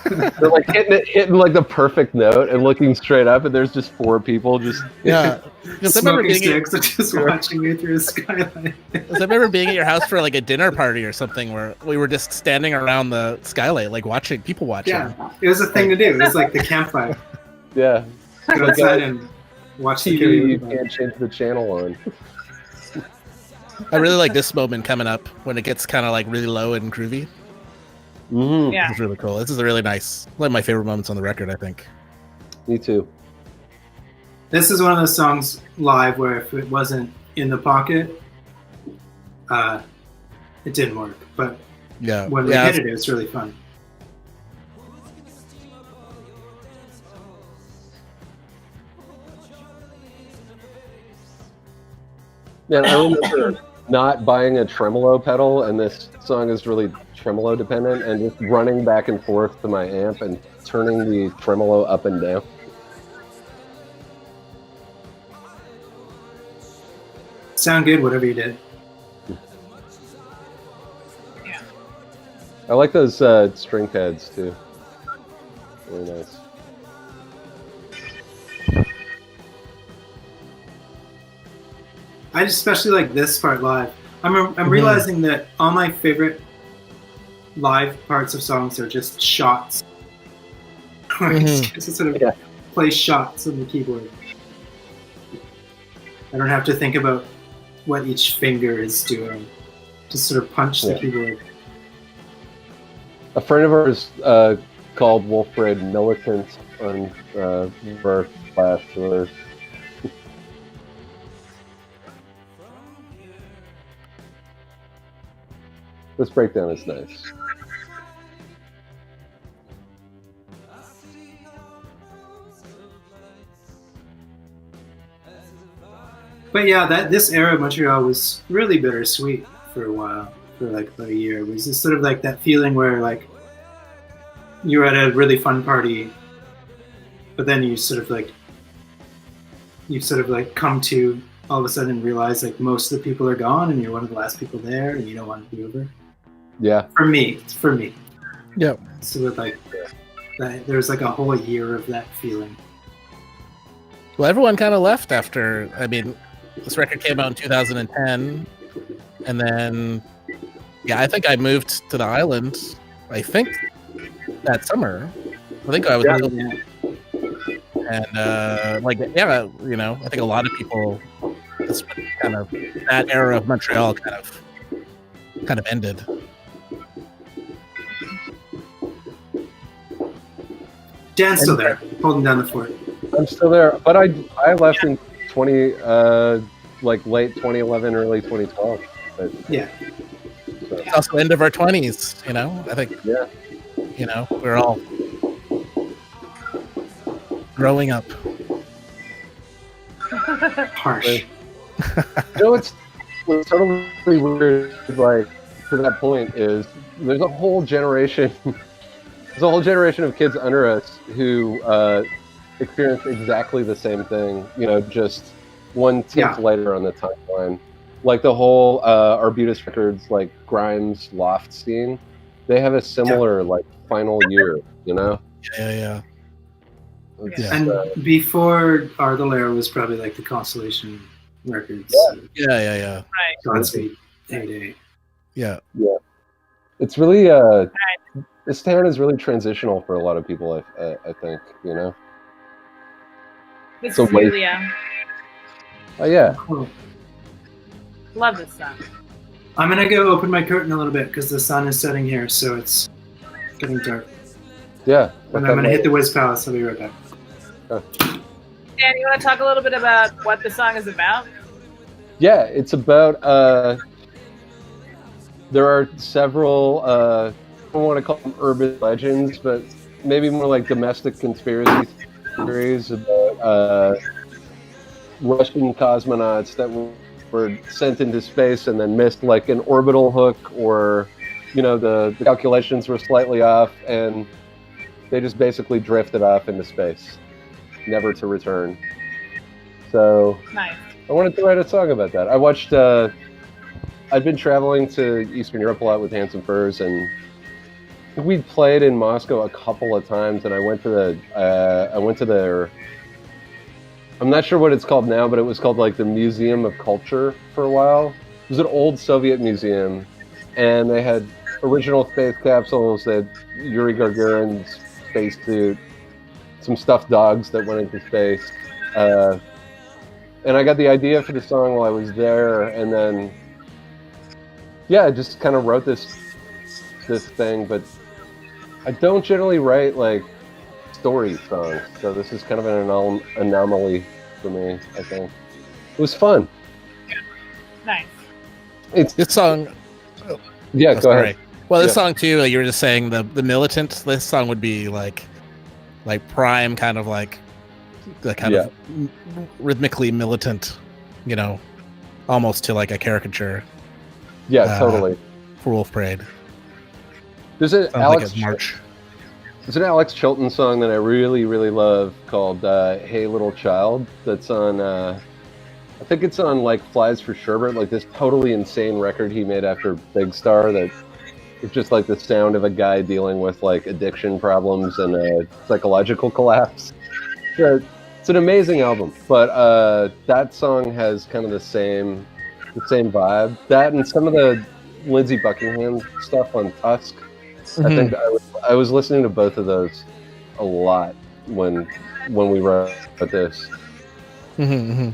They're like hitting like the perfect note and looking straight up, and there's just four people just Yeah. Because I remember smoking being sticks and just watching you through the skylight. I remember being at your house for like a dinner party or something where we were just standing around the skylight, like watching people watching. Yeah, it was a thing to do. It was like the campfire. yeah. Go outside and watch the TV, you karaoke bar. can't change the channel on. I really like this moment coming up when it gets kind of like really low and groovy. Mm-hmm. Yeah. It's really cool. This is a really nice, one of my favorite moments on the record, I think. Me too. This is one of those songs live where if it wasn't in the pocket, it didn't work. But Yeah. when we hit it, it's really fun. Man, I remember not buying a tremolo pedal, and this song is really tremolo dependent, and just running back and forth to my amp and turning the tremolo up and down. Sound good, whatever you did. I like those string pads too. Really nice. I especially like this part live. I'm realizing that all my favorite live parts of songs are just shots. It's sort of play shots on the keyboard. I don't have to think about what each finger is doing. Just sort of punch the keyboard. A friend of ours called Wolf Parade Militant on Verse Flash Tours. This breakdown is nice. But yeah, this era of Montreal was really bittersweet for a while, for like about a year. It was just sort of like that feeling where like you were at a really fun party, but then you sort of like come to all of a sudden realize like most of the people are gone and you're one of the last people there and you don't want to be over. Yeah. For me. Yep. So with like there's like a whole year of that feeling. Well, everyone kind of left after. I mean, this record came out in 2010, and then I think I moved to the island. I think that summer. I think I was, and I think a lot of people. This kind of that era of Montreal kind of ended. Dan's still there, holding down the fort. I'm still there, but I left in late 2011, early 2012. But, yeah. So. It's also end of our 20s, you know. I think. Yeah. You know, we're all growing up. Harsh. You know what's totally weird, like to that point, is there's a whole generation. There's a whole generation of kids under us who experienced exactly the same thing. You know, just one tenth later on the timeline. Like the whole Arbutus Records, like Grimes Loft scene. They have a similar like final year. You know. Yeah. And before Ardelaire was probably like the Constellation Records. Yeah. Right. Godspeed, heyday. Yeah. It's really this town is really transitional for a lot of people. I think, you know. This is Yulia. Oh yeah. Cool. Love this song. I'm gonna go open my curtain a little bit because the sun is setting here, so it's getting dark. Yeah. And I'm gonna hit the Wiz Palace. I'll be right back. Dan, you want to talk a little bit about what the song is about? Yeah, it's about. There are several. I don't want to call them urban legends, but maybe more like domestic conspiracy theories about Russian cosmonauts that were sent into space and then missed like an orbital hook, or the calculations were slightly off, and they just basically drifted off into space, never to return. So nice. I wanted to write a song about that. I watched. I'd been traveling to Eastern Europe a lot with Handsome Furs, and we'd played in Moscow a couple of times. And I went to their. I'm not sure what it's called now, but it was called like the Museum of Culture for a while. It was an old Soviet museum, and they had original space capsules. They had Yuri Gagarin's spacesuit, some stuffed dogs that went into space. And I got the idea for the song while I was there, and then, I just kind of wrote this thing. But I don't generally write like story songs, so this is kind of an anomaly for me. I think it was fun. Nice. This song. Go ahead. Well, this song too. Like you were just saying, the militant. This song would be like prime kind of like the kind of rhythmically militant, almost to like a caricature. Yeah, totally. For Wolf Parade. There's an Alex March. There's an Alex Chilton song that I really, really love called "Hey Little Child." That's on. I think it's on like Flies for Sherbert, like this totally insane record he made after Big Star. That it's just like the sound of a guy dealing with like addiction problems and a psychological collapse. It's an amazing album, but that song has kind of the same vibe. That and some of the Lindsey Buckingham stuff on Tusk. Mm-hmm. I think I was listening to both of those a lot when we wrote this. Mm-hmm.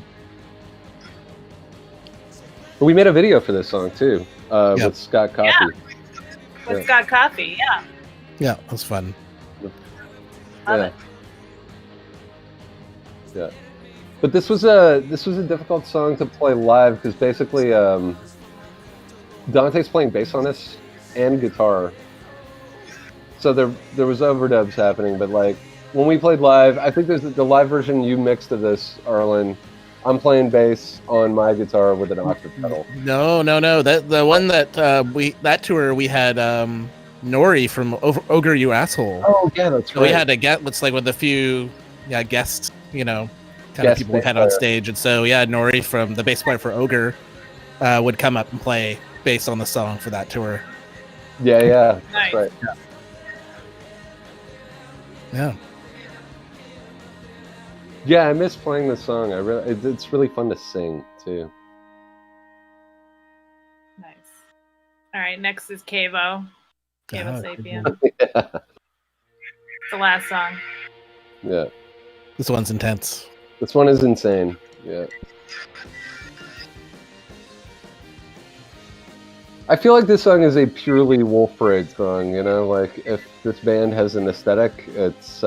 But we made a video for this song too, with Scott Coffey. With Scott Coffey, yeah, that was fun. Love Yeah. it. Yeah. But this was a difficult song to play live because basically Dante's playing bass on this and guitar. So there was overdubs happening, but like when we played live, I think there's the live version you mixed of this, Arlen. I'm playing bass on my guitar with an octave pedal. No. That the one that that tour we had Nori from Ogre You Asshole. Oh yeah, that's So right. we had to get what's like with a few guests, kind of Guest people we've bass had on player. stage, and so Nori from the bass player for Ogre would come up and play bass on the song for that tour. Yeah, Nice. that's right. Yeah. Yeah, I miss playing this song. It's really fun to sing too. Nice. All right, next is Cavo. Cavo God. Sapien. Yeah. It's the last song. Yeah. This one's intense. This one is insane. Yeah. I feel like this song is a purely Wolf Parade song, like if this band has an aesthetic, it's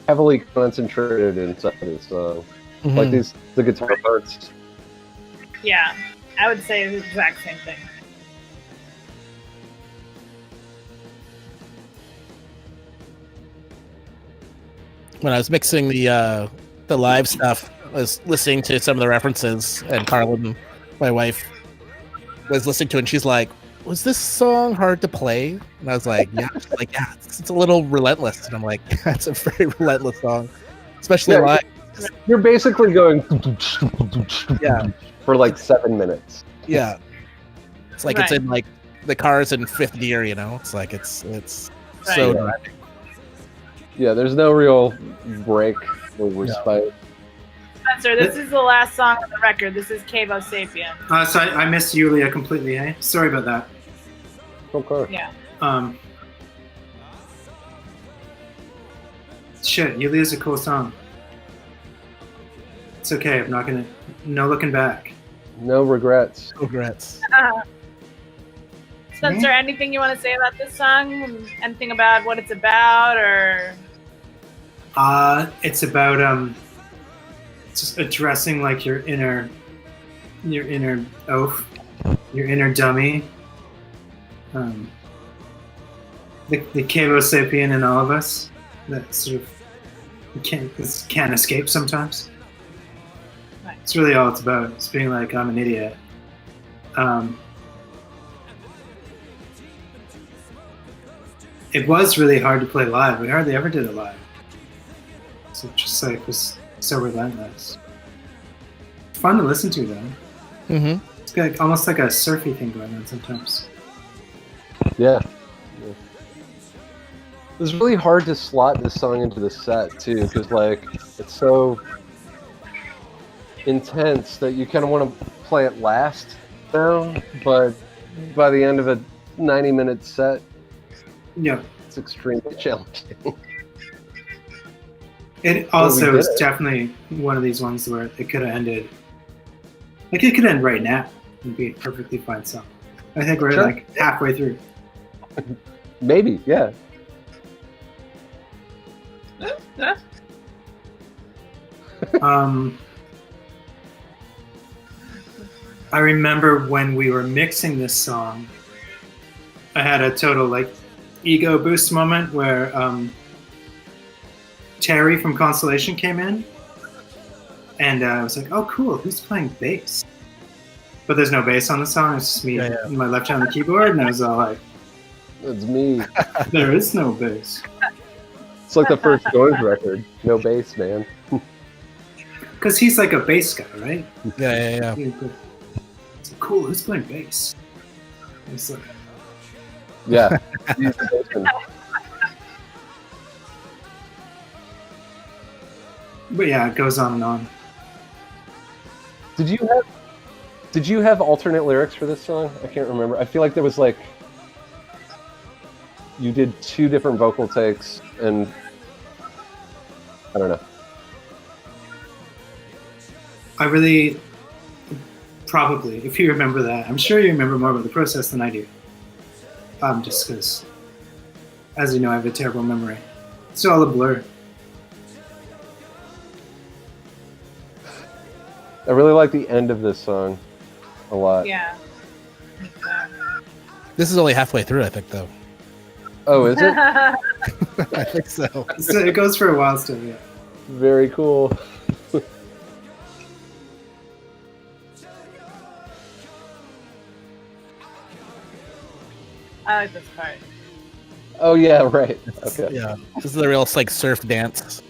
heavily concentrated inside this song. Like the guitar parts. Yeah, I would say the exact same thing. When I was mixing the live stuff, I was listening to some of the references, and Carlin, my wife, was listening to it, and she's like, "Was this song hard to play?" And I was like, "Yeah." She's like, "Yeah, it's a little relentless." And I'm like, "That's a very relentless song, especially Yeah. live." You're basically going Yeah. for like 7 minutes. Yeah, it's like it's in like the car's in fifth gear. It's like it's so. Yeah. Yeah, there's no real break or respite. Spencer, this is the last song on the record. This is Cavo Sapien. So I missed Yulia completely, eh? Sorry about that. Okay. Yeah. Shit, Yulia's a cool song. It's okay, I'm not gonna... No looking back. No regrets. Regrets. Spencer, anything you want to say about this song? Anything about what it's about, or? It's about just addressing like your inner oaf, your inner dummy. The Cavo Sapien in all of us that sort of can't escape sometimes. Right. It's really all it's about. It's being like, I'm an idiot. It was really hard to play live. We hardly ever did it live. So it just like was so relentless. Fun to listen to though. Mm-hmm. It's like almost like a surfy thing going on sometimes. Yeah. It was really hard to slot this song into the set too, because like it's so intense that you kind of want to play it last now, but by the end of a 90-minute set, Yeah. it's extremely challenging. It also did is it. definitely one of these ones where it could have ended. Like it could end right now and be a perfectly fine song. I think we're Sure. like halfway through. Maybe, yeah. I remember when we were mixing this song, I had a total like ego boost moment where Terry from Constellation came in, and I was like, "Oh, cool! Who's playing bass?" But there's no bass on the song. It's just me and my left hand on the keyboard, and I was all like, It's me. "There is no bass." It's like the first Doors record. No bass, man. Because he's like a bass guy, right? Yeah. It's like, cool, who's playing bass? It's like, Yeah. He's the bassman. but yeah, it goes on and on. Did you have alternate lyrics for this song? I can't remember. I feel like there was like you did 2 different vocal takes, and I don't know. I really, probably, if you remember that, I'm sure you remember more about the process than I do. Just because, as you know, I have a terrible memory. It's all a blur. I really like the end of this song a lot. Yeah. This is only halfway through, I think, though. Oh, is it? I think so. So it goes for a while still, yeah. Very cool. I like this part. Oh yeah, right. Okay. Yeah, this is the real like surf dance,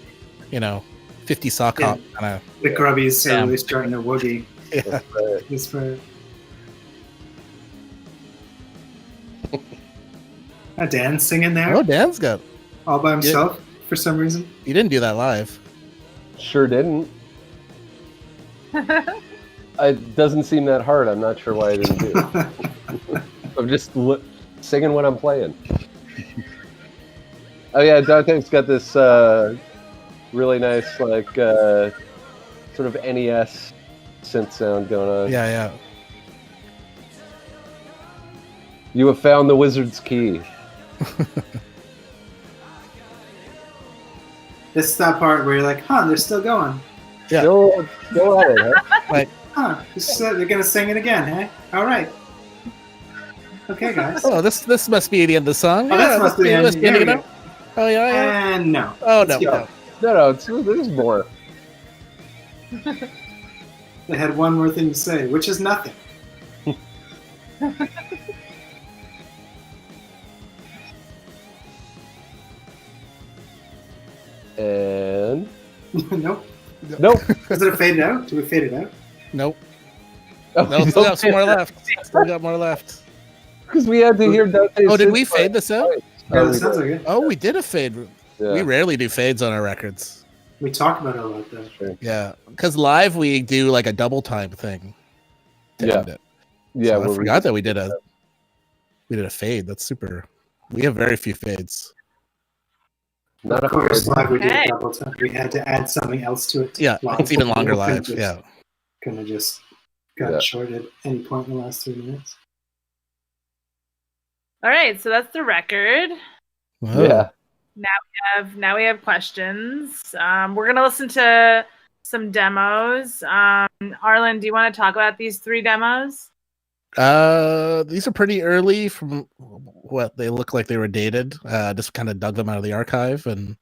50 sock hop kind of. The grubbies are Yeah. really starting to woogie. Yeah. That's right. This part. Dan's singing there Oh, Dan's got. all by himself for some reason. You didn't do that live. Sure didn't. It doesn't seem that hard. I'm not sure why I didn't do it. I'm just singing what I'm playing. Oh yeah, Dante's got this really nice like sort of NES synth sound going on. Yeah, yeah. You have found the wizard's key. This is that part where you're like, huh, they're still going. Yeah. Go at it, huh? Like, Huh, they're gonna sing it again, hey? All right. Okay, guys. oh, this must be the end of the song. Oh, that must be the end. Must be There we ending it go. up. Oh yeah. And no. Oh no. Let's keep no. going. No, there's more. They had one more thing to say, which is nothing. And Nope. nope. Is it a faded out? Do we fade it out? Nope. Oh, No, still got some more left. Still got more left. Because we had to hear Dante's. Oh, did we synth fade this out? Yeah, Oh, that we sounds did. like it. Oh, we did a fade. Yeah. We rarely do fades on our records. We talk about it a lot, though. Yeah, because live we do like a double time thing. to Yeah. end it. Yeah, So I where forgot that we did a fade. That's super. We have very few fades. Not a Of course, live we did Okay. a double time. We had to add something else to it. Yeah, live. it's even longer We couldn't live. just- Yeah. Couldn't have just got Yeah. short at any point in the last 3 minutes. All right, so that's the record. Whoa. Yeah. Now we have questions. We're gonna listen to some demos. Arlen, do you want to talk about these 3 demos? These are pretty early from what they look like they were dated. Just kind of dug them out of the archive, and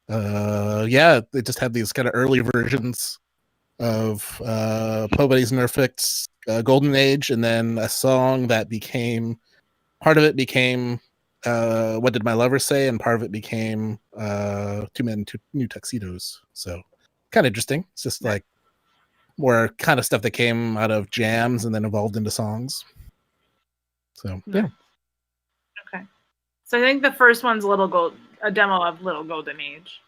yeah, they just have these kind of early versions of Pobody's Nerfect's Golden Age, and then a song that became part of it became What Did My Lover Say, and part of it became Two Men, Two New Tuxedos. So kind of interesting. It's just like more kind of stuff that came out of jams and then evolved into songs. So yeah. Okay. So I think the first one's a demo of Little Golden Age.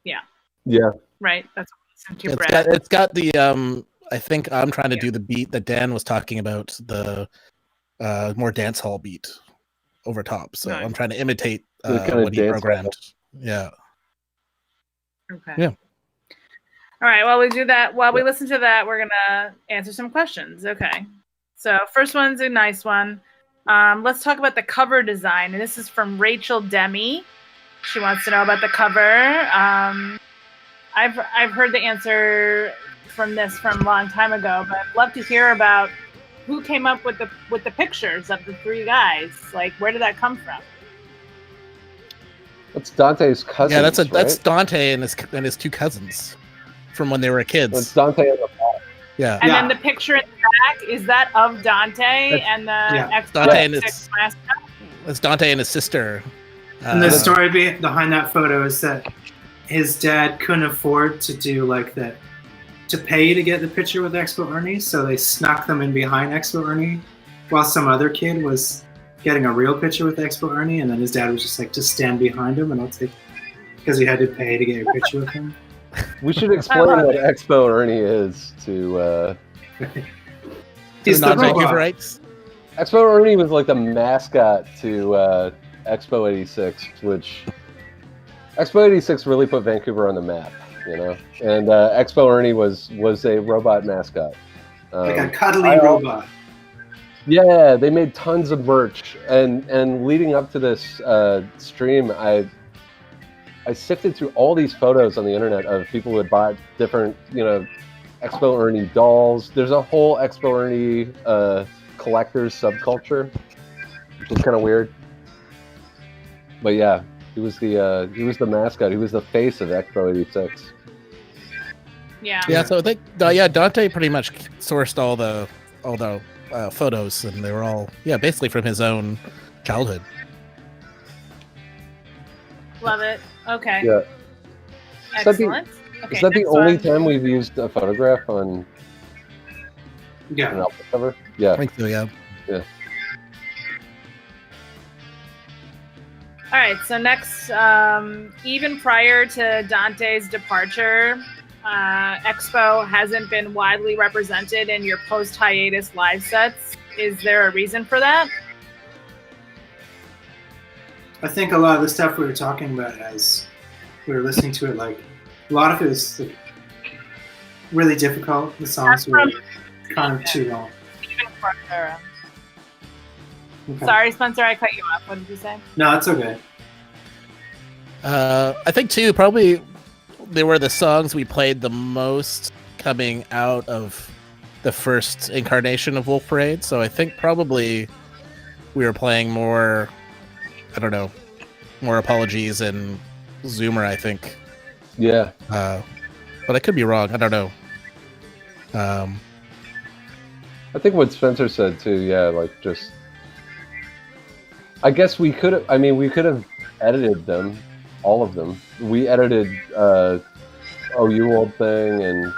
Yeah. Right? That's what we listened to, It's Brett. got the I think I'm trying to do the beat that Dan was talking about, the more dance hall beat over top. So Nice. I'm trying to imitate The kinda what he dance programmed. Yeah. Okay. Yeah. All right. While we do that, while we listen to that, we're gonna answer some questions. Okay. So first one's a nice one. Let's talk about the cover design, and this is from Rachel Demi. She wants to know about the cover. I've heard the answer from this from a long time ago, but I'd love to hear about who came up with the pictures of the 3 guys. Like, where did that come from? That's Dante's cousin. Yeah, that's right? Dante and his 2 cousins from when they were kids. That's Dante on the back. Yeah. And Yeah. then the picture in the back, is that of Dante and the Xbox Dante and 6 mascot? It's Dante and his sister. And the story behind that photo is that his dad couldn't afford to do like that, to pay to get the picture with Expo Ernie, so they snuck them in behind Expo Ernie, while some other kid was getting a real picture with Expo Ernie, and then his dad was just like, just stand behind him and I'll take, because he had to pay to get a picture with him. We should explain what Expo Ernie is to. He's the non-give robot. rights. Expo Ernie was like the mascot to Expo 86, which Expo 86 really put Vancouver on the map, you know. And Expo Ernie was a robot mascot, Like a cuddly I- robot. Yeah, they made tons of merch, and leading up to this stream, I sifted through all these photos on the internet of people who had bought different, Expo Ernie dolls. There's a whole Expo Ernie collector's subculture, which is kind of weird. But yeah, he was the mascot. He was the face of Expo '86. Yeah. So I think Dante pretty much sourced all the photos, and they were all basically from his own childhood. Love it. Okay. Yeah. Excellent. Is that the only time we've used a photograph on an Yeah. album cover? Yeah. I think so, yeah. Yeah. All right. So next, even prior to Dante's departure, Expo hasn't been widely represented in your post-hiatus live sets. Is there a reason for that? I think a lot of the stuff we were talking about as we were listening to it, like a lot of it was like, really difficult. The songs were kind of too long. Even prior. Okay. Sorry, Spencer, I cut you off. What did you say? No, it's okay. I think too, probably they were the songs we played the most coming out of the first incarnation of Wolf Parade. So I think probably we were playing more, I don't know, more Apologies and Zoomer, I think. Yeah. But I could be wrong. I don't know. I think what Spencer said too, just I guess we could have edited them, all of them. We edited Oh You Old Thing and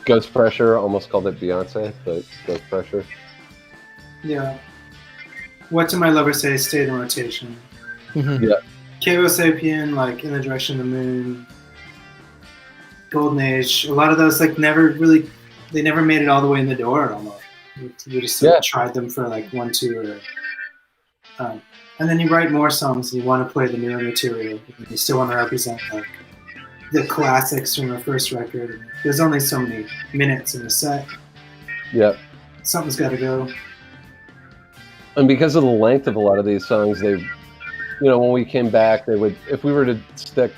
Ghost Pressure, almost called it Beyonce, but Ghost Pressure. Yeah. What Do My Lover Say? Stayed in rotation. Mm-hmm. Yeah. Kevo Sapien, like In the Direction of the Moon, Golden Age. A lot of those they never made it all the way in the door. Almost, we just tried them for like 1, 2, or, and then you write more songs and you want to play the newer material. And you still want to represent like the classics from the first record. There's only so many minutes in a set. Yeah. Something's got to go. And because of the length of a lot of these songs, when we came back, they would, if we were to stick,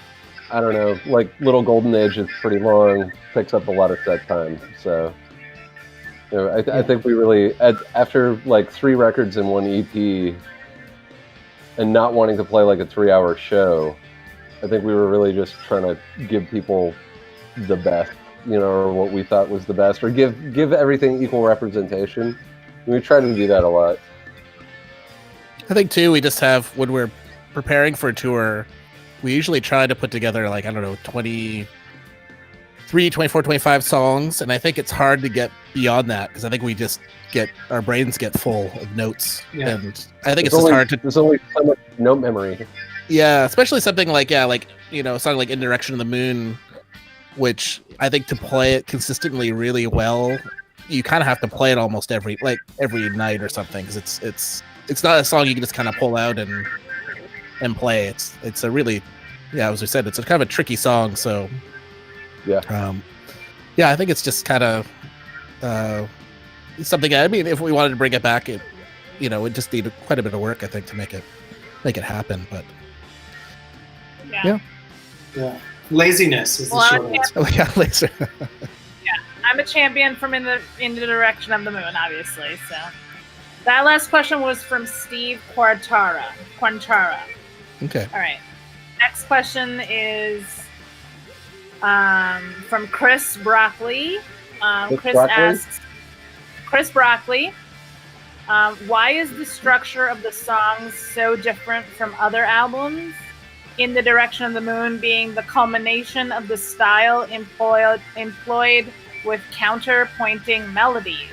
I don't know, like Little Golden Age is pretty long, picks up a lot of set time. So, I think we really, after like 3 records and 1 EP, and not wanting to play like a 3-hour show, I think we were really just trying to give people the best, or what we thought was the best, or give everything equal representation. And we try to do that a lot. I think too, we just have, when we're preparing for a tour, we usually try to put together like, I don't know, 23, 24, 25 songs. And I think it's hard to get beyond that because I think our brains get full of notes. Yeah. And I think it's hard to. There's only so much note memory. Yeah, especially something like, a song like In Direction of the Moon, which I think to play it consistently really well, you kind of have to play it almost every night or something because it's not a song you can just kind of pull out and play. It's a really, as we said, it's a kind of a tricky song. So I think it's just kind of something. I mean, if we wanted to bring it back, it just needed quite a bit of work, I think, to make it happen. But yeah. Laziness is the short answer. Oh yeah, laser. I'm a champion from in the Direction of the Moon, obviously. So that last question was from Steve Quantara. Okay. All right. Next question is from Chris Broccoli. Chris Broccoli, why is the structure of the songs so different from other albums? In the Direction of the Moon being the culmination of the style employed with counter-pointing melodies.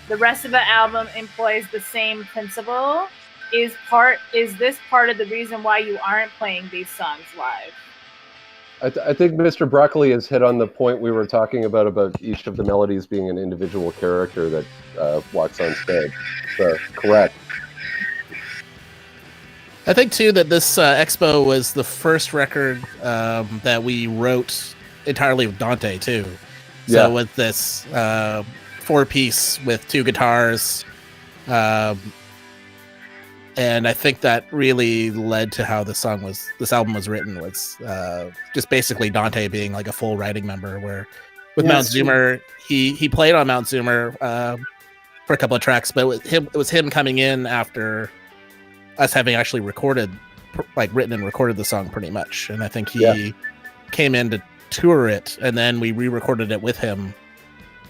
The rest of the album employs the same principle. Is this part of the reason why you aren't playing these songs live? I think Mr. Broccoli has hit on the point we were talking about each of the melodies being an individual character that walks on stage. So, correct. I think too that this Expo was the first record that we wrote entirely with Dante too. So with this 4-piece with 2 guitars, and I think that really led to how this album was written. Was just basically Dante being like a full writing member. Where with Mount Zoomer, he played on Mount Zoomer for a couple of tracks, but it was him coming in after us having actually written and recorded the song pretty much. And I think he came in to tour it, and then we re-recorded it with him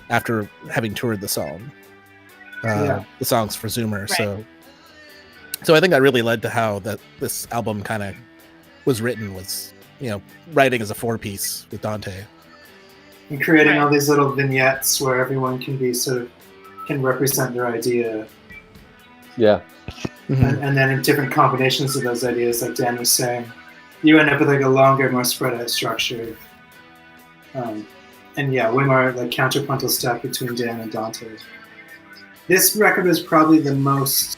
after having toured the song. The songs for Zoomer. Right. So I think that really led to how this album kind of was written, was, writing as a 4-piece with Dante. And creating all these little vignettes where everyone can represent their idea. Yeah. Mm-hmm. And then in different combinations of those ideas, like Dan was saying, you end up with like a longer, more spread out structure. And way more like counterpuntal stuff between Dan and Dante. This record is probably the most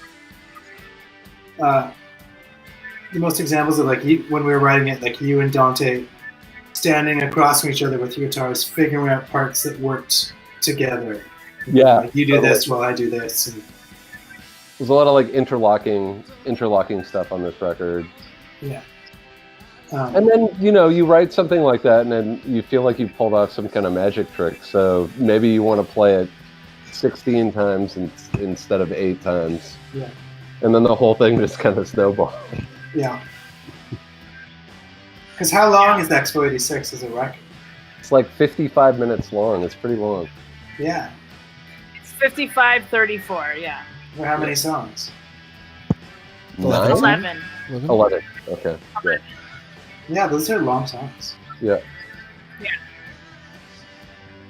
examples of like when we were writing it, like you and Dante standing across from each other with your guitars, figuring out parts that worked together. Yeah, like you do this while I do this. And there's a lot of like interlocking stuff on this record. Yeah. And then, you write something like that and then you feel like you pulled off some kind of magic trick. So maybe you want to play it 16 times instead of 8 times. Yeah. And then the whole thing just kind of snowballed. Yeah. Because how long is Expo 86 as a record? It's like 55 minutes long. It's pretty long. Yeah. It's 55:34, yeah. For how many songs? 11. 11. Okay. Yeah. Yeah, those are long songs. Yeah. Yeah.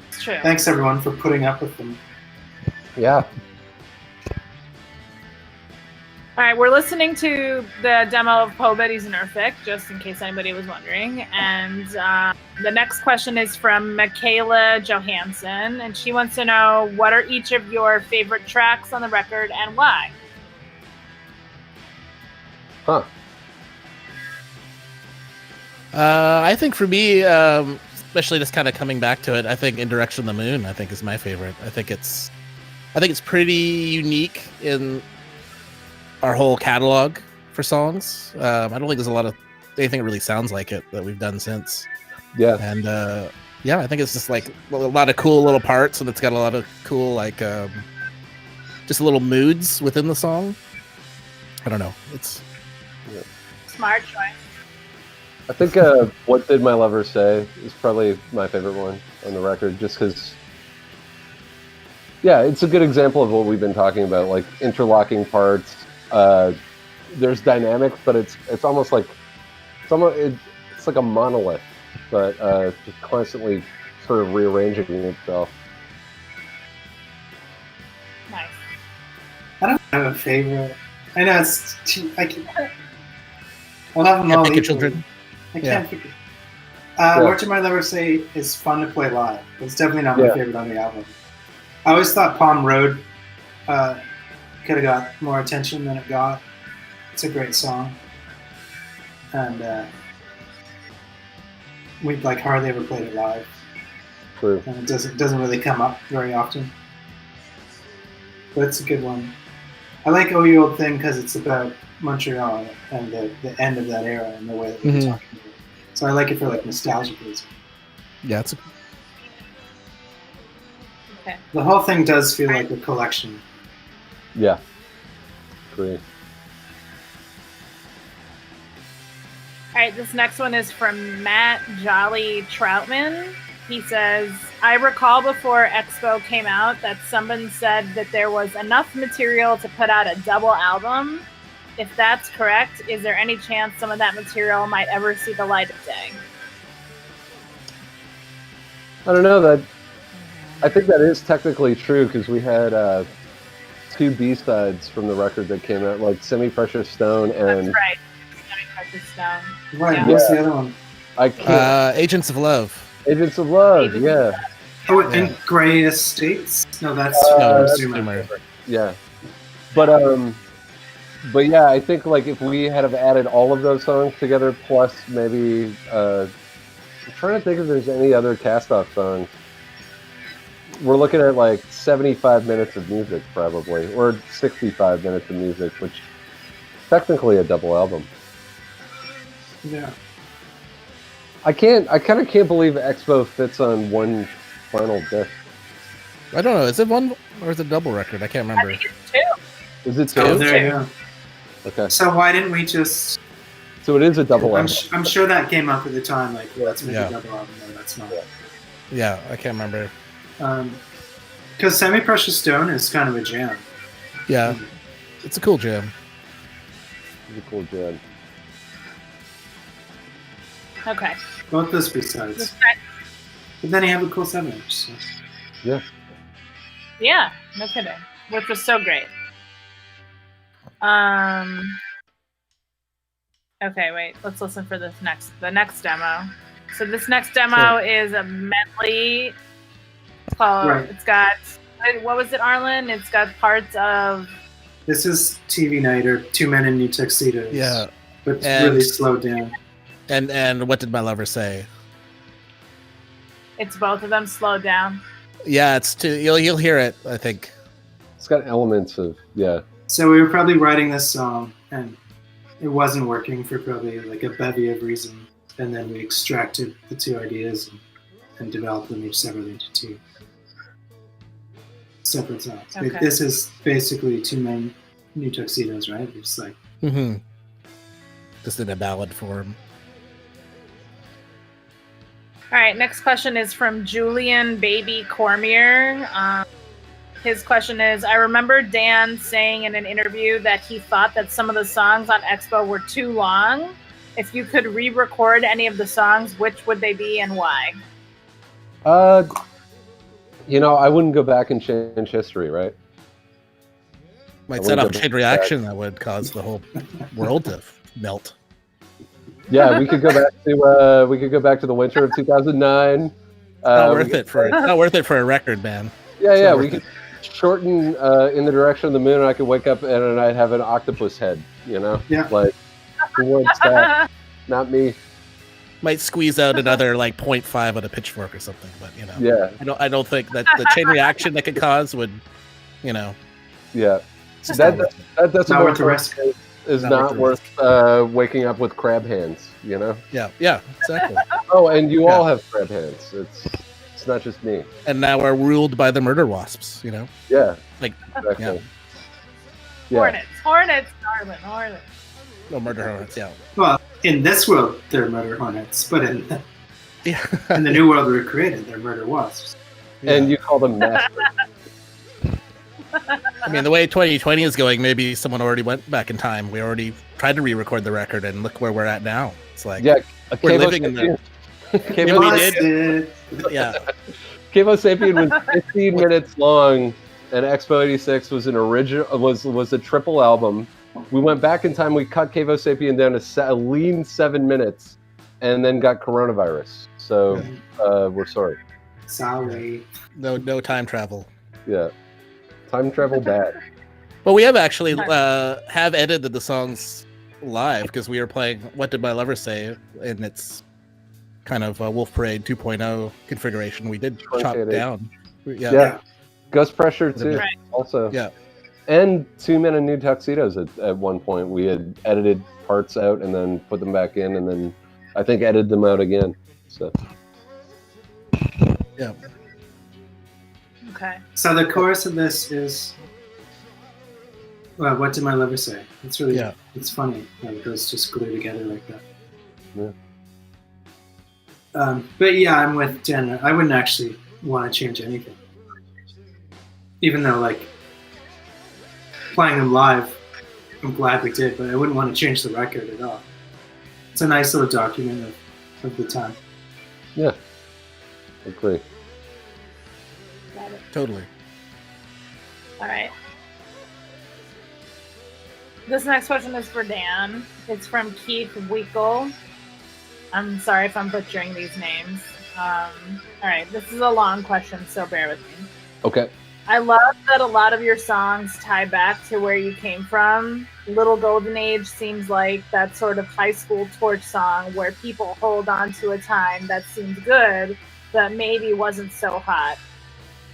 It's true. Thanks everyone for putting up with them. Yeah. All right, we're listening to the demo of Pobody's Nerfect, just in case anybody was wondering. And the next question is from Michaela Johansson, and she wants to know, what are each of your favorite tracks on the record and why? Huh. I think for me, especially just kind of coming back to it, I think "In Direction of the Moon" is my favorite. I think it's pretty unique in our whole catalog for songs. I don't think there's anything that really sounds like it that we've done since. Yeah. And I think it's just like a lot of cool little parts, and it's got a lot of cool like just little moods within the song. I don't know. It's smart choice. I think "What Did My Lover Say" is probably my favorite one on the record, just because. Yeah, it's a good example of what we've been talking about, like interlocking parts. There's dynamics, but it's almost like it's like a monolith, but just constantly sort of rearranging itself. Nice. I don't have a favorite. I know it's too. I'll have them all. Children. I can't figure. What Did My Lover Say is fun to play live. It's definitely not my favorite on the album. I always thought Palm Road could have got more attention than it got. It's a great song, and we hardly ever played it live. True. And it doesn't really come up very often, but it's a good one. I like "Oh You Old Thing" because it's about Montreal and the end of that era and the way that we were talking about it. So I like it for nostalgia reasons. Yeah, it's. Okay. The whole thing does feel like a collection. Yeah. Great. All right, this next one is from Matt Jolly Troutman. He says, I recall before Expo came out that someone said that there was enough material to put out a double album. If that's correct, is there any chance some of that material might ever see the light of day? I don't know. I think that is technically true because we had 2 B-sides from the record that came out, like Semi-Precious Stone and... That's right. Semi-Precious Stone. Right, yeah. What's the other one? I can't... Agents of Love. Agents of Love, yeah. Oh, and Grey Estates? No, that's Zoomer. Yeah. But yeah, I think if we had have added all of those songs together, plus maybe... I'm trying to think if there's any other cast-off songs. We're looking at 75 minutes of music probably, or 65 minutes of music, which technically a double album. Yeah. I kind of can't believe Expo fits on one final disc. I don't know. Is it one or is it a double record? I can't remember. I think it's 2. Is it two? Oh, there you go. Okay, So why didn't we just? so it is a double I'm, album. I'm sure that came up at the time. Like, let's make Yeah. a double album. No, that's not. Yeah, I can't remember. Because Semi Precious Stone is kind of a jam. Yeah, it's a cool jam. It's a cool jam. Okay. Both those B-sides. Okay. But then you have a cool 7-inch. So. Yeah. Yeah, no kidding. Which was so great. Okay, wait. Let's listen for the next demo. So this next demo is a medley. It's called. Right. It's got. What was it, Arlen? It's got parts of. This is TV Night or Two Men in New Tuxedos. Yeah, But it's And- really slowed down. and what did my lover say? It's both of them slowed down. Yeah, it's too. You'll hear it. I think. It's got elements of So we were probably writing this song, and it wasn't working for probably like a bevy of reasons. And then we extracted the two ideas and developed them each separately into two separate songs. But Okay. this is basically Two Men in New Tuxedos, right? It's like Mm-hmm. Just in a ballad form. All right, next question is from Julian Baby Cormier. His question is, I remember Dan saying in an interview that he thought that some of the songs on Expo were too long. If you could re-record any of the songs, which would they be and why? I wouldn't go back and change history, right? Might I set wouldn't off a go chain reaction that would cause the whole world to melt. Yeah, we could go back to the winter of 2009. Not worth it for a record, man. Yeah, not we worth could shorten In the Direction of the Moon, and I could wake up and I'd have an octopus head, Yeah. Like, who wants that? Not me. Might squeeze out another like 0.5 on a pitchfork or something, but Yeah, I don't think that the chain reaction that could cause would, yeah. it's just not worth it. That not decimal worth the risk. is Not not worth worth waking up with crab hands, Yeah, exactly. Oh, and you all have crab hands. It's not just me. And now we're ruled by the murder wasps, Yeah, Like, exactly. Hornets, Arlen, hornets. No murder hornets, yeah. Well, in this world, they're murder hornets, but in Yeah. the new world we created, they're murder wasps. And you call them master. I mean, the way 2020 is going, maybe someone already went back in time. We already tried to re-record the record, and look where we're at now. It's like, Yeah, we're living in the. Cavo we did. Busted. Yeah, Cavo Sapien was 15 minutes long, and Expo 86 was an original was a triple album. We went back in time. We cut Cavo Sapien down to a lean 7 minutes, and then got coronavirus. So we're sorry. Sorry. no time travel. Yeah, time travel bad. But we have actually have edited the songs live because we were playing "What Did My Lover Say" in its kind of Wolf Parade 2.0 configuration. We did chop Truncated. down. Yeah. Ghost Pressure too. Right. Also. Yeah. And Two Men in New Tuxedos at one point. We had edited parts out and then put them back in, and then I think edited them out again. So Yeah. Okay. So the chorus of this is, well, what did my lover say? It's really, it's funny how it goes just glued together like that. Yeah. But yeah, I'm with Jen. I wouldn't actually want to change anything. Even though, like, playing them live, I'm glad we did, but I wouldn't want to change the record at all. It's a nice little document of the time. yeah, agree. Got it. Totally. All right. This next question is for Dan. It's from Keith Weekle. I'm sorry if I'm butchering these names. All right, this is a long question, so bear with me. Okay. I love that a lot of your songs tie back to where you came from. Little Golden Age seems like that sort of high school torch song where people hold on to a time that seemed good, but maybe wasn't so hot.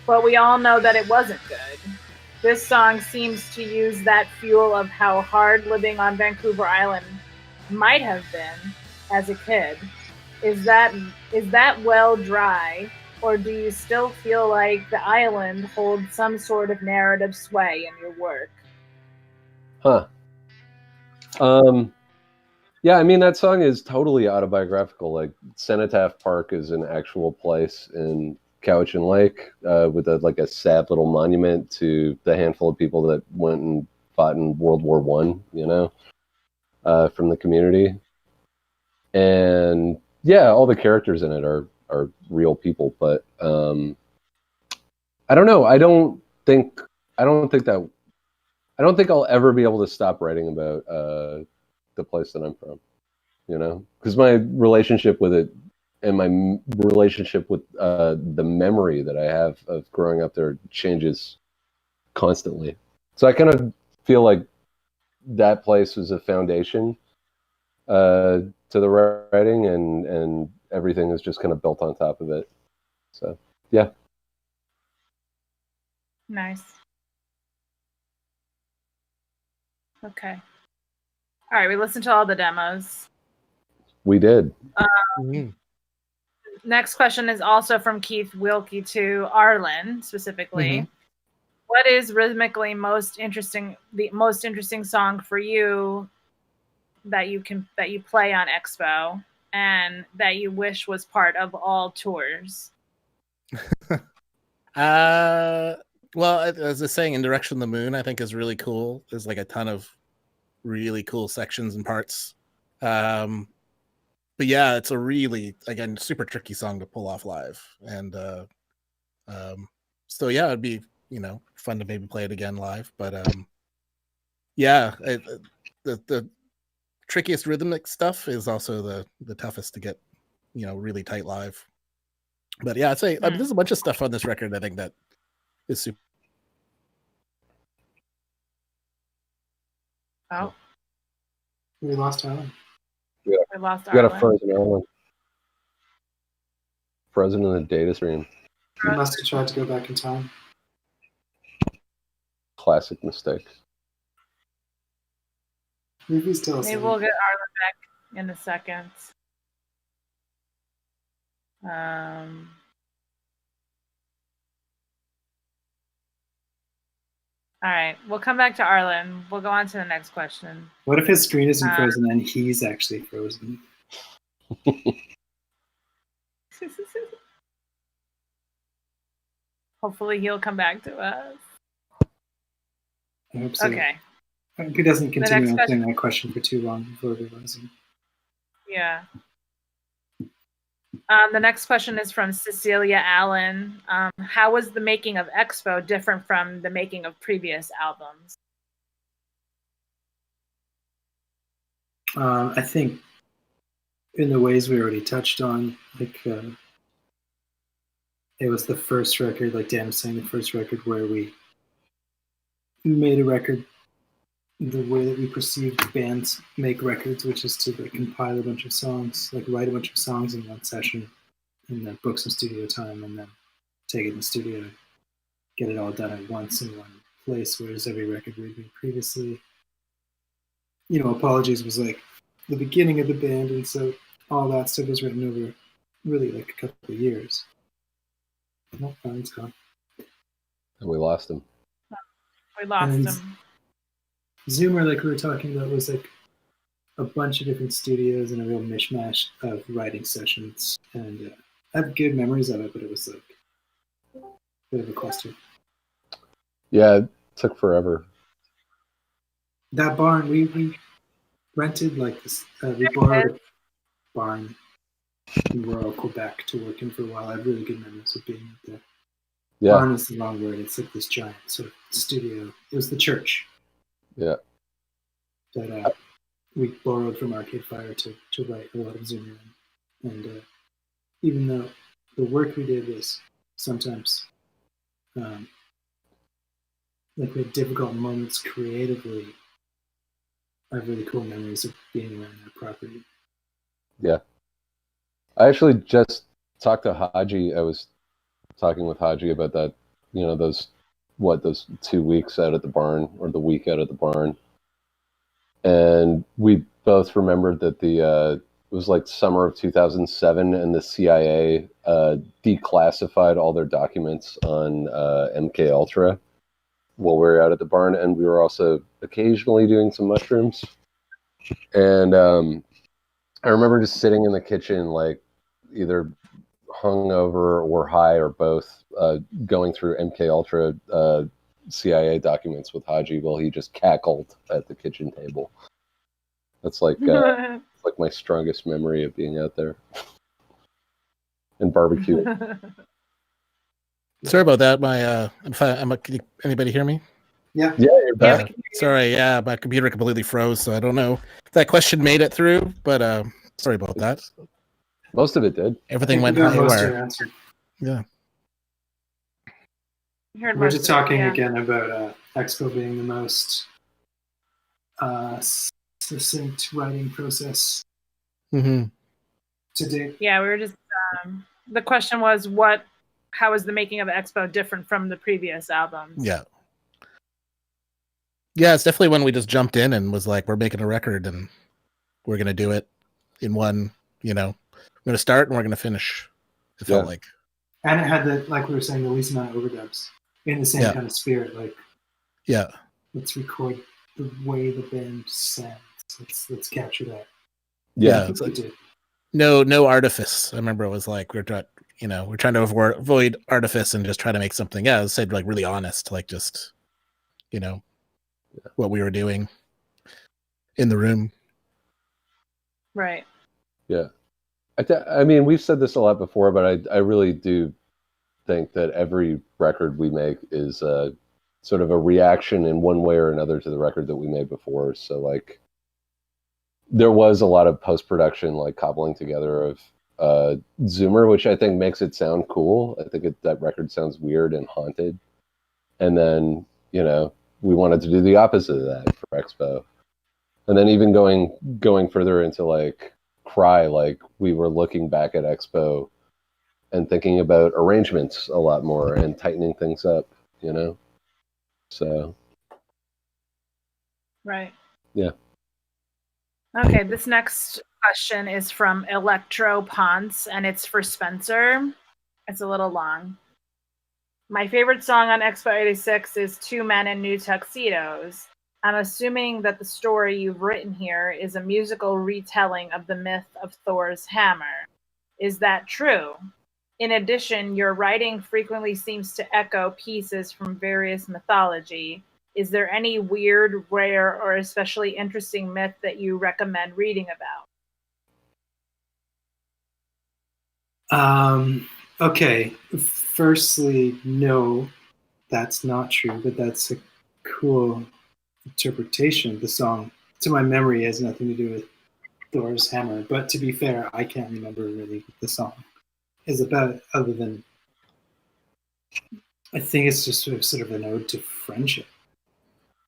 But we all know that it wasn't good. this song seems to use that fuel of how hard living on Vancouver Island might have been as a kid. Is that well dry, or do you still feel like the island holds some sort of narrative sway in your work? Huh. Yeah, I mean, that song is totally autobiographical. Like, Cenotaph Park is an actual place in Cowichan Lake with a sad little monument to the handful of people that went and fought in World War One, from the community. And yeah, all the characters in it are real people, but I don't know. I don't think I'll ever be able to stop writing about the place that I'm from, because my relationship with it and my relationship with the memory that I have of growing up there changes constantly. So I kind of feel like that place was a foundation to the writing, and everything is just kind of built on top of it. So yeah. Nice. Okay. All right, we listened to all the demos. We did. Next question is also from Keith Wilkie to Arlen specifically. What is rhythmically the most interesting song for you that you play on Expo and that you wish was part of all tours? Well, as I was saying, In Direction of the Moon, I think is really cool. There's like a ton of really cool sections and parts. But yeah, it's a really, again, super tricky song to pull off live. And so yeah, it'd be, fun to maybe play it again live. But yeah, the trickiest rhythmic stuff is also the toughest to get, really tight live. But yeah, I'd say there's a bunch of stuff on this record I think that is super. Oh, We lost Alan. we lost We got a Arlen. frozen Alan. Frozen in the data stream. He must have tried to go back in time. Classic mistake. Maybe he's still Maybe we'll get Arlen back in a second. All right, we'll come back to Arlen. We'll go on to the next question. What if his screen isn't frozen and he's actually frozen? Hopefully he'll come back to us. I hope so. Okay. I hope he doesn't continue next answering that question for too long before realizing. Yeah. The next question is from Cecilia Allen. How was the making of Expo different from the making of previous albums? I think in the ways we already touched on, like it was the first record, like Dan was saying, the first record where we made a record the way that we perceived bands make records, which is to like compile a bunch of songs, like write a bunch of songs in one session, and then book some studio time, and then take it in the studio, get it all done at once in one place. Whereas every record we'd made previously, Apologies was like the beginning of the band, and so all that stuff was written over really like a couple of years. Oh, Alan's gone. And we lost him. We lost And him. Zoomer, like we were talking about, was like a bunch of different studios and a real mishmash of writing sessions. And I have good memories of it, but it was like a bit of a cluster. Yeah, it took forever. That barn, we rented like this, we borrowed a barn in rural Quebec to work in for a while. I have really good memories of being there. Yeah. Barn is the wrong word. It's like this giant sort of studio. It was the church. Yeah. That we borrowed from Arcade Fire to write a lot of Zoomer in. And even though the work we did was sometimes like we had difficult moments creatively, I have really cool memories of being around that property. Yeah. I actually just talked to Haji. I was talking with Haji about that, those those 2 weeks out at the barn, or the week out at the barn. And we both remembered that it was like summer of 2007, and the CIA declassified all their documents on MK Ultra while we were out at the barn, and we were also occasionally doing some mushrooms. And I remember just sitting in the kitchen, like either hungover or high or both, going through MK Ultra CIA documents with Haji while he just cackled at the kitchen table. That's like my strongest memory of being out there and barbecue. Sorry about that. Can anybody hear me? Yeah. Yeah, you're back. Sorry, my computer completely froze, so I don't know if that question made it through, but sorry about that. Most of it did. Everything went most of your haywire. answer. Yeah. We're just talking again about Expo being the most succinct writing process Mm-hmm. to date. Yeah, we were just. The question was, how is the making of Expo different from the previous albums? Yeah. Yeah, it's definitely when we just jumped in and was like, we're making a record and we're going to do it in one, we're going to start and we're going to finish. It felt like. And it had like we were saying, the least amount of overdubs in the same kind of spirit. Like, let's record the way the band sounds. Let's capture that. Yeah. It's like, no artifice. I remember it was like, we're trying to avoid artifice and just try to make something, as I said, like really honest, like just, what we were doing in the room. Right. Yeah. I mean, we've said this a lot before, but I really do think that every record we make is sort of a reaction in one way or another to the record that we made before. So like, there was a lot of post-production, like cobbling together of Zoomer, which I think makes it sound cool. I think that record sounds weird and haunted. And then, we wanted to do the opposite of that for Expo. And then even going further into like Cry, like we were looking back at Expo and thinking about arrangements a lot more and tightening things up, So. Right. Yeah. Okay, this next question is from Electro Ponce, and it's for Spencer. It's a little long. My favorite song on Expo 86 is Two Men in New Tuxedos. I'm assuming that the story you've written here is a musical retelling of the myth of Thor's hammer. Is that true? In addition, your writing frequently seems to echo pieces from various mythology. Is there any weird, rare, or especially interesting myth that you recommend reading about? Okay. Firstly, no, that's not true, but that's a cool interpretation of the song. To my memory, it has nothing to do with Thor's hammer. But to be fair, I can't remember really what the song is about, other than I think it's just sort of an ode to friendship.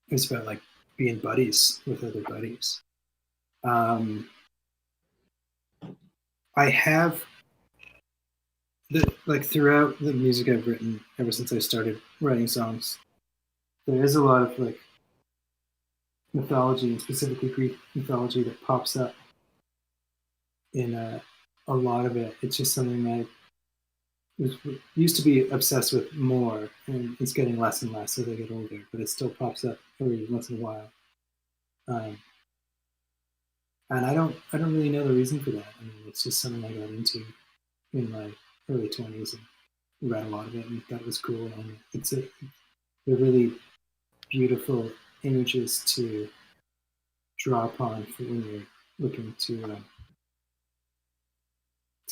It's about like being buddies with other buddies. I have throughout the music I've written ever since I started writing songs, there is a lot of like mythology, and specifically Greek mythology, that pops up in a lot of it. It's just something I used to be obsessed with more, and it's getting less and less as I get older, but it still pops up every once in a while. And I don't really know the reason for that. I mean, it's just something I got into in my early 20s and read a lot of it and thought it was cool. And they're really beautiful images to draw upon for when you're looking to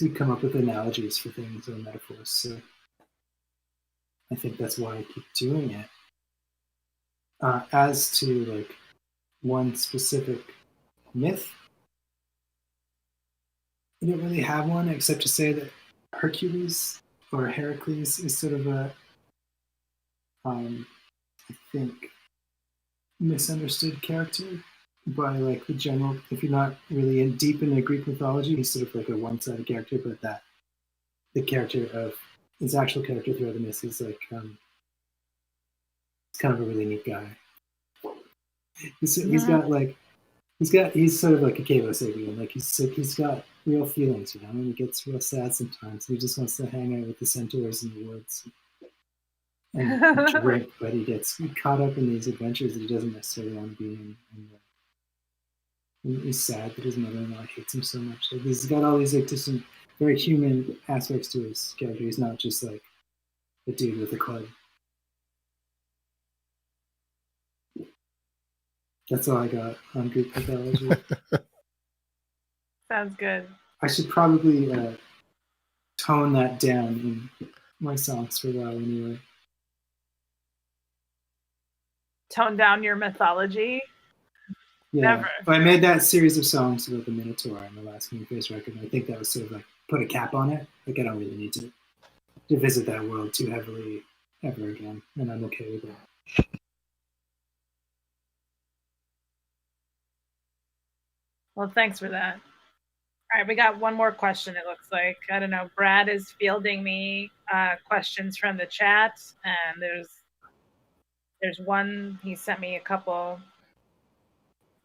come up with analogies for things or metaphors. So I think that's why I keep doing it. As to like one specific myth, I don't really have one except to say that Hercules or Heracles is sort of a, I think, misunderstood character by like the general. If you're not really deep in the Greek mythology, he's sort of like a one-sided character, but that the character of his actual character throughout the myth is like kind of a really neat guy. He's got like he's sort of like a Cabo Sabian. Like he's got real feelings, you know, and he gets real sad sometimes. He just wants to hang out with the centaurs in the woods and drink, but he gets caught up in these adventures that he doesn't necessarily want to be in. And he's sad that his mother-in-law hates him so much. Like, he's got all these like just some very human aspects to his character. He's not just like a dude with a club. That's all I got on Greek mythology. Sounds good. I should probably tone that down in my songs for a while anyway. Tone down your mythology. Yeah, Never. but I made that series of songs about the Minotaur on the last Moonface record, and I think that was sort of like put a cap on it. Like I don't really need to visit that world too heavily ever again, and I'm okay with that. Well, thanks for that. All right, we got one more question, it looks like. I don't know. Brad is fielding me questions from the chat, and there's one, he sent me a couple.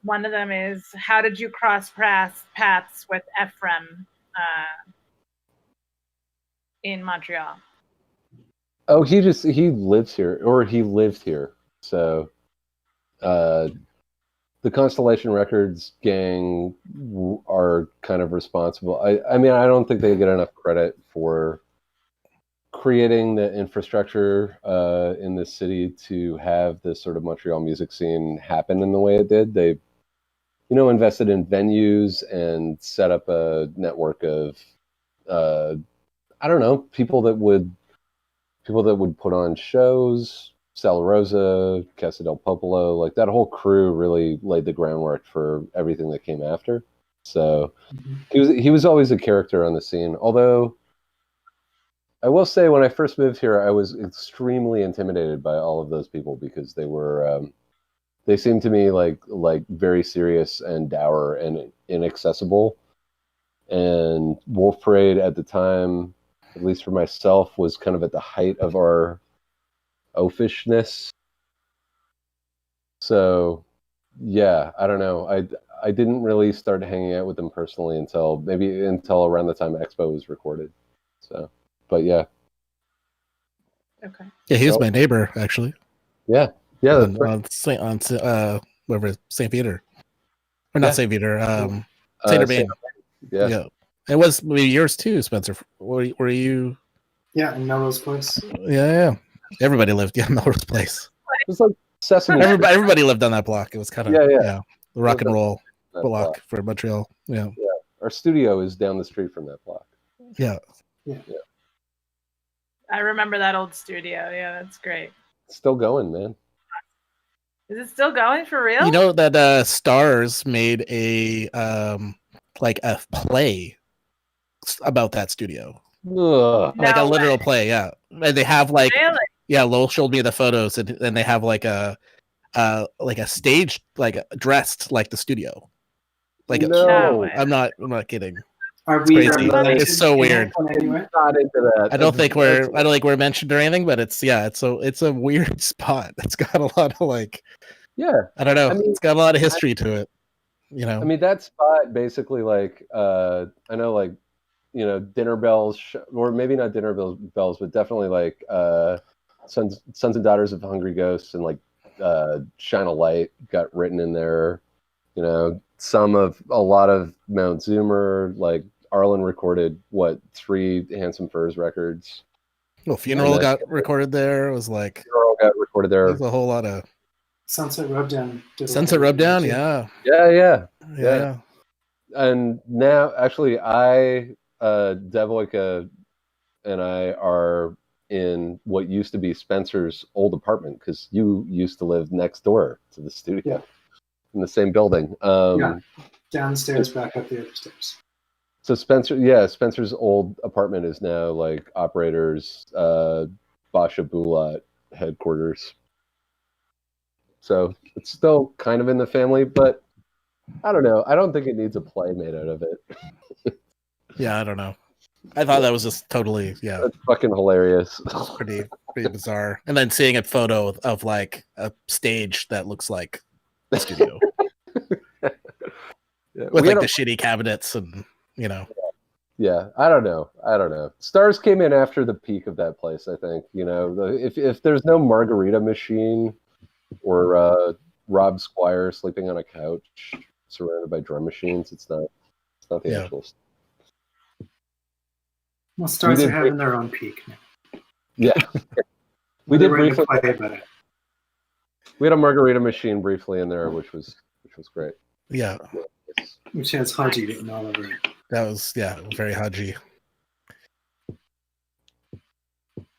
One of them is, how did you cross paths with Ephraim in Montreal? Oh, he lives here, or he lived here. So, the Constellation Records gang are kind of responsible. I mean, I don't think they get enough credit for creating the infrastructure in this city to have this sort of Montreal music scene happen in the way it did. They, invested in venues and set up a network of, I don't know, people that would put on shows. Sal Rosa, Casa del Popolo, like that whole crew really laid the groundwork for everything that came after. So he was always a character on the scene. Although I will say, when I first moved here, I was extremely intimidated by all of those people because they seemed to me like very serious and dour and inaccessible. And Wolf Parade at the time, at least for myself, was kind of at the height of our oafishness. So yeah, I don't know. I didn't really start hanging out with them personally until around the time Expo was recorded. So, but yeah. Okay. Yeah, he was my neighbor actually. Yeah. On whatever, St. Peter, or not St. Peter, Saint Urbain. Yeah. It was maybe yours too, Spencer. Were you? Yeah, in Melrose Place. Yeah. Everybody lived in Melrose Place. It was like Sesame. Everybody lived on that block. It was kind of the rock and roll block for Montreal. Yeah. Our studio is down the street from that block. Yeah. I remember that old studio. Yeah, that's great. It's still going, man. Is it still going for real? You know that Stars made a a play about that studio. Like a literal play, yeah. And they have like Lowell showed me the photos, and they have like a stage dressed like the studio. I'm not kidding. Are we? It's so weird. Anyway? Not into that. I don't think we're mentioned or anything, but it's a weird spot. It's got a lot of I don't know. It's got a lot of history to it. I mean, that spot basically I know Dinner Bells, or maybe not Dinner Bells, but definitely Sons and Daughters of Hungry Ghosts and Shine a Light got written in there. A lot of Mount Zoomer, Arlen recorded 3 Handsome Furs records. Well, Funeral got recorded there. It was Funeral got recorded there. There's a whole lot of Sunset Rubdown. Sunset Rubdown, yeah. And now, actually, Devoika and I are in what used to be Spencer's old apartment, because you used to live next door to the studio in the same building. Downstairs, back up the other stairs. So Spencer's old apartment is now Operators Basha Bulat headquarters. So it's still kind of in the family, but I don't know. I don't think it needs a play made out of it. Yeah, I don't know. I thought that was just totally, That's fucking hilarious. pretty bizarre. And then seeing a photo of like a stage that looks like the studio Yeah, with we like had the shitty cabinets and yeah, I don't know. Stars came in after the peak of that place. I think if there's no margarita machine or Rob Squire sleeping on a couch surrounded by drum machines, it's not the Yeah. actual. Well, stars did are having their own peak now. Yeah, we They did were in the briefly. play about it. We had a margarita machine briefly in there, which was great. Yeah. Which has Haji written all over it. That was very Haji.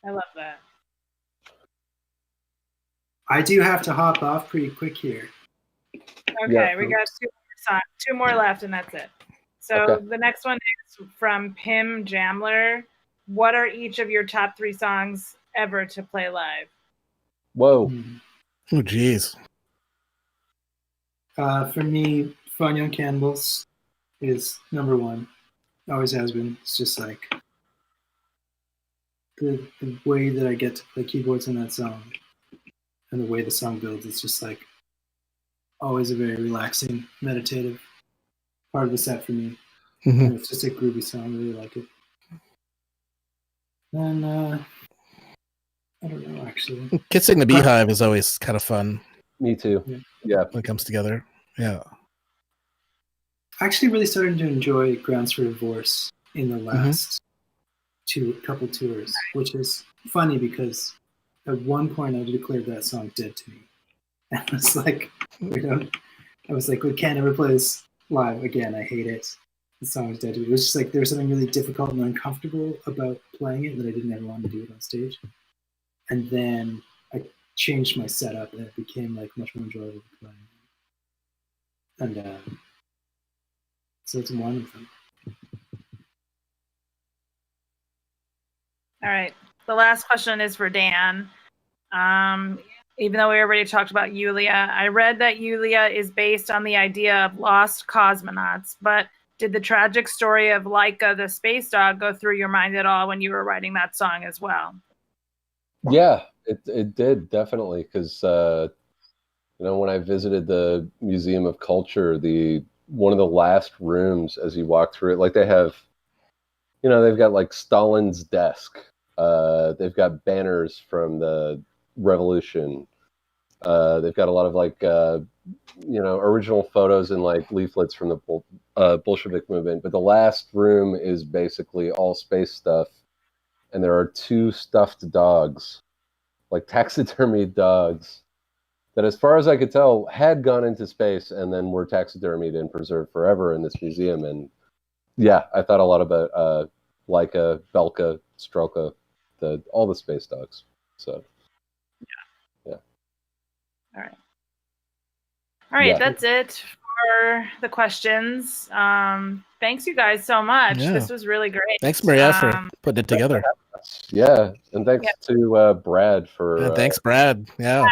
I love that. I do have to hop off pretty quick here. Okay, Yeah. we got two more left, and that's it. So Okay. the next one is from Pim Jamler. What are each of your top 3 songs ever to play live? Whoa. Oh, geez. For me, Fun Young Cannibals is number 1. Always has been. It's just like the way that I get to play keyboards in that song and the way the song builds, it's just like always a very relaxing, meditative part of the set for me. Mhm. And it's just a groovy song. I really like it. And I don't know, actually. Kissing the Beehive is always kind of fun. Me too. Yeah. When it comes together. Yeah. I actually really started to enjoy Grounds for Divorce in the last couple tours, which is funny because at one point I declared that song dead to me. And I was like, we can't ever play this live again. I hate it. The song is dead to me. It was just like there was something really difficult and uncomfortable about playing it that I didn't ever want to do it on stage. And then I changed my setup and it became like much more enjoyable to play. And so it's one of them. All right. The last question is for Dan. Even though we already talked about Yulia, I read that Yulia is based on the idea of lost cosmonauts, but did the tragic story of Laika the space dog go through your mind at all when you were writing that song as well? Yeah, it did, definitely, because when I visited the Museum of Culture, one of the last rooms as you walk through it, like they have, they've got like Stalin's desk, they've got banners from the Revolution, they've got a lot of like original photos and like leaflets from the Bolshevik movement, but the last room is basically all space stuff, and there are 2 stuffed dogs, like taxidermied dogs, that as far as I could tell had gone into space and then were taxidermied and preserved forever in this museum. And yeah, I thought a lot about Laika, Belka, Strelka, all the space dogs. So yeah. All right, Yeah. that's it for the questions. Thanks you guys so much. Yeah. This was really great. Thanks, Maria, for putting it together. Yeah, and thanks to Brad for Yeah, thanks, Brad. Yeah.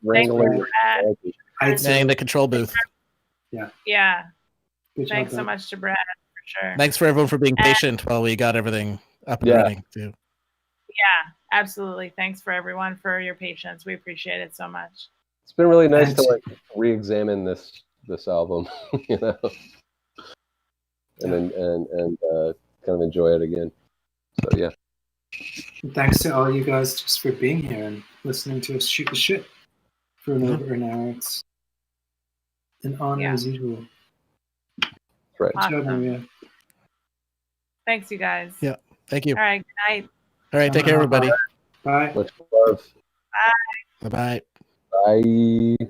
wrangling. Brad. I'd say, And the control booth. Yeah. good job, Thanks so Brad. much to Brad for sure. Thanks for everyone for being patient while we got everything up and Yeah. running too. Yeah, absolutely. Thanks for everyone for your patience. We appreciate it so much. It's been really nice to Thanks. like re-examine this album, and then kind of enjoy it again. So yeah. And thanks to all you guys just for being here and listening to us shoot the shit for over an hour. It's an honor as usual. Right. Good job, Awesome. Maria. Thanks, you guys. Yeah. Thank you. All right. Good night. All right. Take care, everybody. Bye. Much love. Bye-bye. Bye.